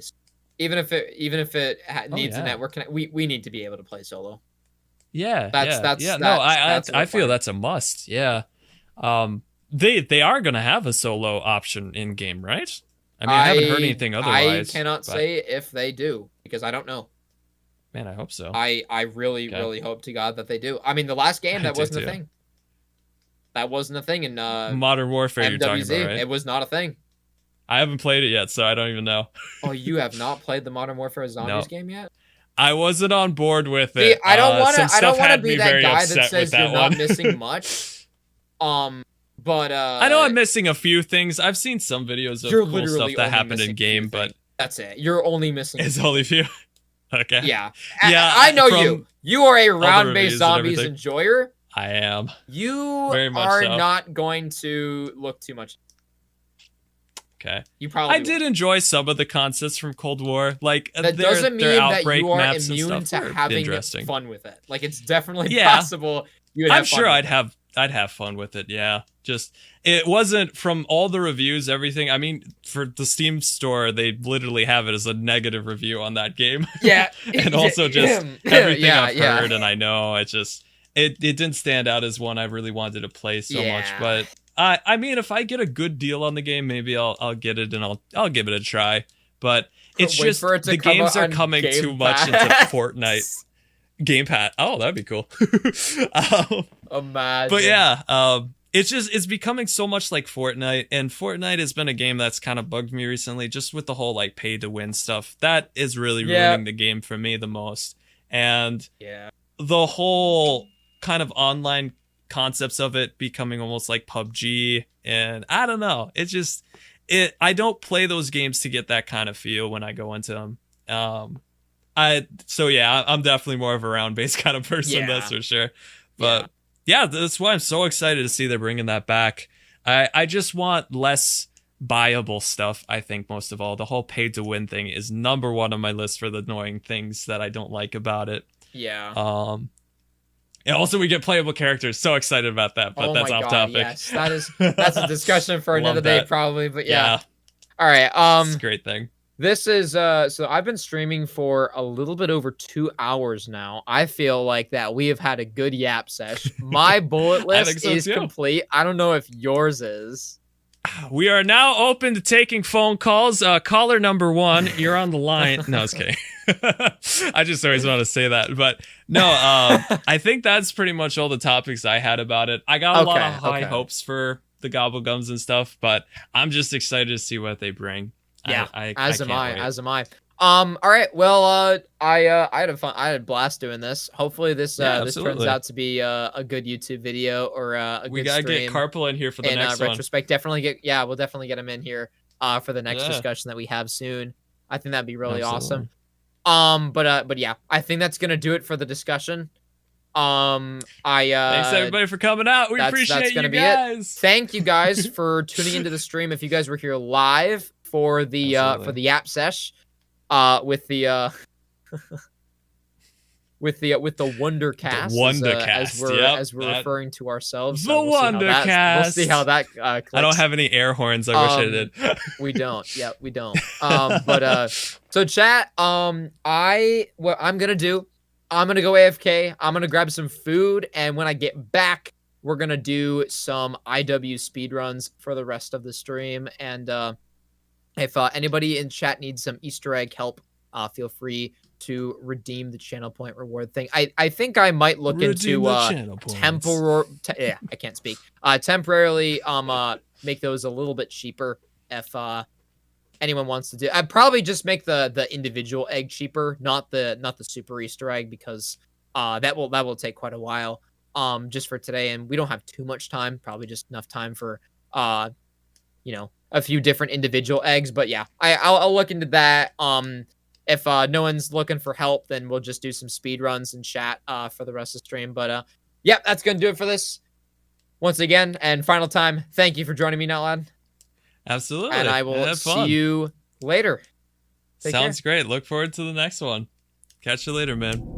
Even if it needs a network connection, we need to be able to play solo. Yeah, I feel that's a must. Yeah, they are gonna have a solo option in game, right? I mean, I haven't heard anything otherwise. I cannot say if they do because I don't know. Man, I hope so. I really hope to God that they do. I mean, the last game that wasn't a thing. That wasn't a thing in Modern Warfare. You're talking about, right? It was not a thing. I haven't played it yet, so I don't even know. Oh, you have not played the Modern Warfare Zombies game yet? I wasn't on board with it. See, I don't want to be that guy that says you're not missing much. But I know I'm missing a few things. I've seen some videos of cool stuff that happened in game, but that's it. You're only missing. It's only few. Okay. Yeah. I know you. You are a round-based zombies enjoyer. I am. You Very much are so. not going to look too much. Okay. You probably. I did enjoy some of the concepts from Cold War, like that doesn't mean that you are immune to having fun with it. Like it's definitely possible. I'm sure I'd have fun with it. Yeah, just it wasn't from all the reviews, everything. I mean, for the Steam store, they literally have it as a negative review on that game. Yeah, and also just everything I've heard and I know it didn't stand out as one I really wanted to play so much, but. I mean, if I get a good deal on the game, maybe I'll get it and I'll give it a try. But it's just the games are coming too much into Fortnite. Game Pass. Oh, that'd be cool. Imagine. But yeah, it's becoming so much like Fortnite, and Fortnite has been a game that's kind of bugged me recently, just with the whole like pay to win stuff. That is really ruining the game for me the most. And the whole kind of online concepts of it becoming almost like PUBG, and I don't know, I don't play those games to get that kind of feel when I go into them. I'm definitely more of a round-based kind of person, that's for sure. But yeah, that's why I'm so excited to see they're bringing that back. I just want less buyable stuff. I think most of all, the whole pay to win thing is number one on my list for the annoying things that I don't like about it. And also, we get playable characters. So excited about that, but that's off topic. Yes, that's a discussion for another day, probably. But yeah. All right. It's a great thing. This is so I've been streaming for a little bit over 2 hours now. I feel like that we have had a good yap sesh. My bullet list is complete. I don't know if yours is. We are now open to taking phone calls. Caller number 1, you're on the line. No, I was kidding. I just always want to say that, but no, I think that's pretty much all the topics I had about it. I got a lot of high hopes for the Gobble Gums and stuff, but I'm just excited to see what they bring. Yeah, as am I. All right. Well, I had a blast doing this. Hopefully this turns out to be a good YouTube video or a good stream. We gotta get Carpel in here for the next retrospect. We'll definitely get him in here for the next discussion that we have soon. I think that'd be really awesome. But yeah, I think that's gonna do it for the discussion. Thanks everybody for coming out. We appreciate you guys. Thank you guys for tuning into the stream. If you guys were here live for the app sesh, with the with the Wundercast, Wundercast, as we're referring to ourselves. The Wundercast. We'll see how that clicks. I don't have any air horns. I wish I did. We don't. Yeah, we don't. So chat. What I'm gonna do, I'm gonna go AFK. I'm gonna grab some food, and when I get back, we're gonna do some IW speedruns for the rest of the stream. And if anybody in chat needs some Easter egg help, feel free to redeem the channel point reward thing. I think I might look into I can't speak. Temporarily make those a little bit cheaper if anyone wants to do. I'd probably just make the individual egg cheaper, not the super Easter egg, because that will take quite a while just for today, and we don't have too much time, probably just enough time for you know, a few different individual eggs. But yeah, I'll look into that. If no one's looking for help, then we'll just do some speed runs and chat for the rest of the stream. But yeah, that's gonna do it for this. Once again, and final time, thank you for joining me, Not Loud. Absolutely. And I will see you later. Sounds great. Look forward to the next one. Catch you later, man.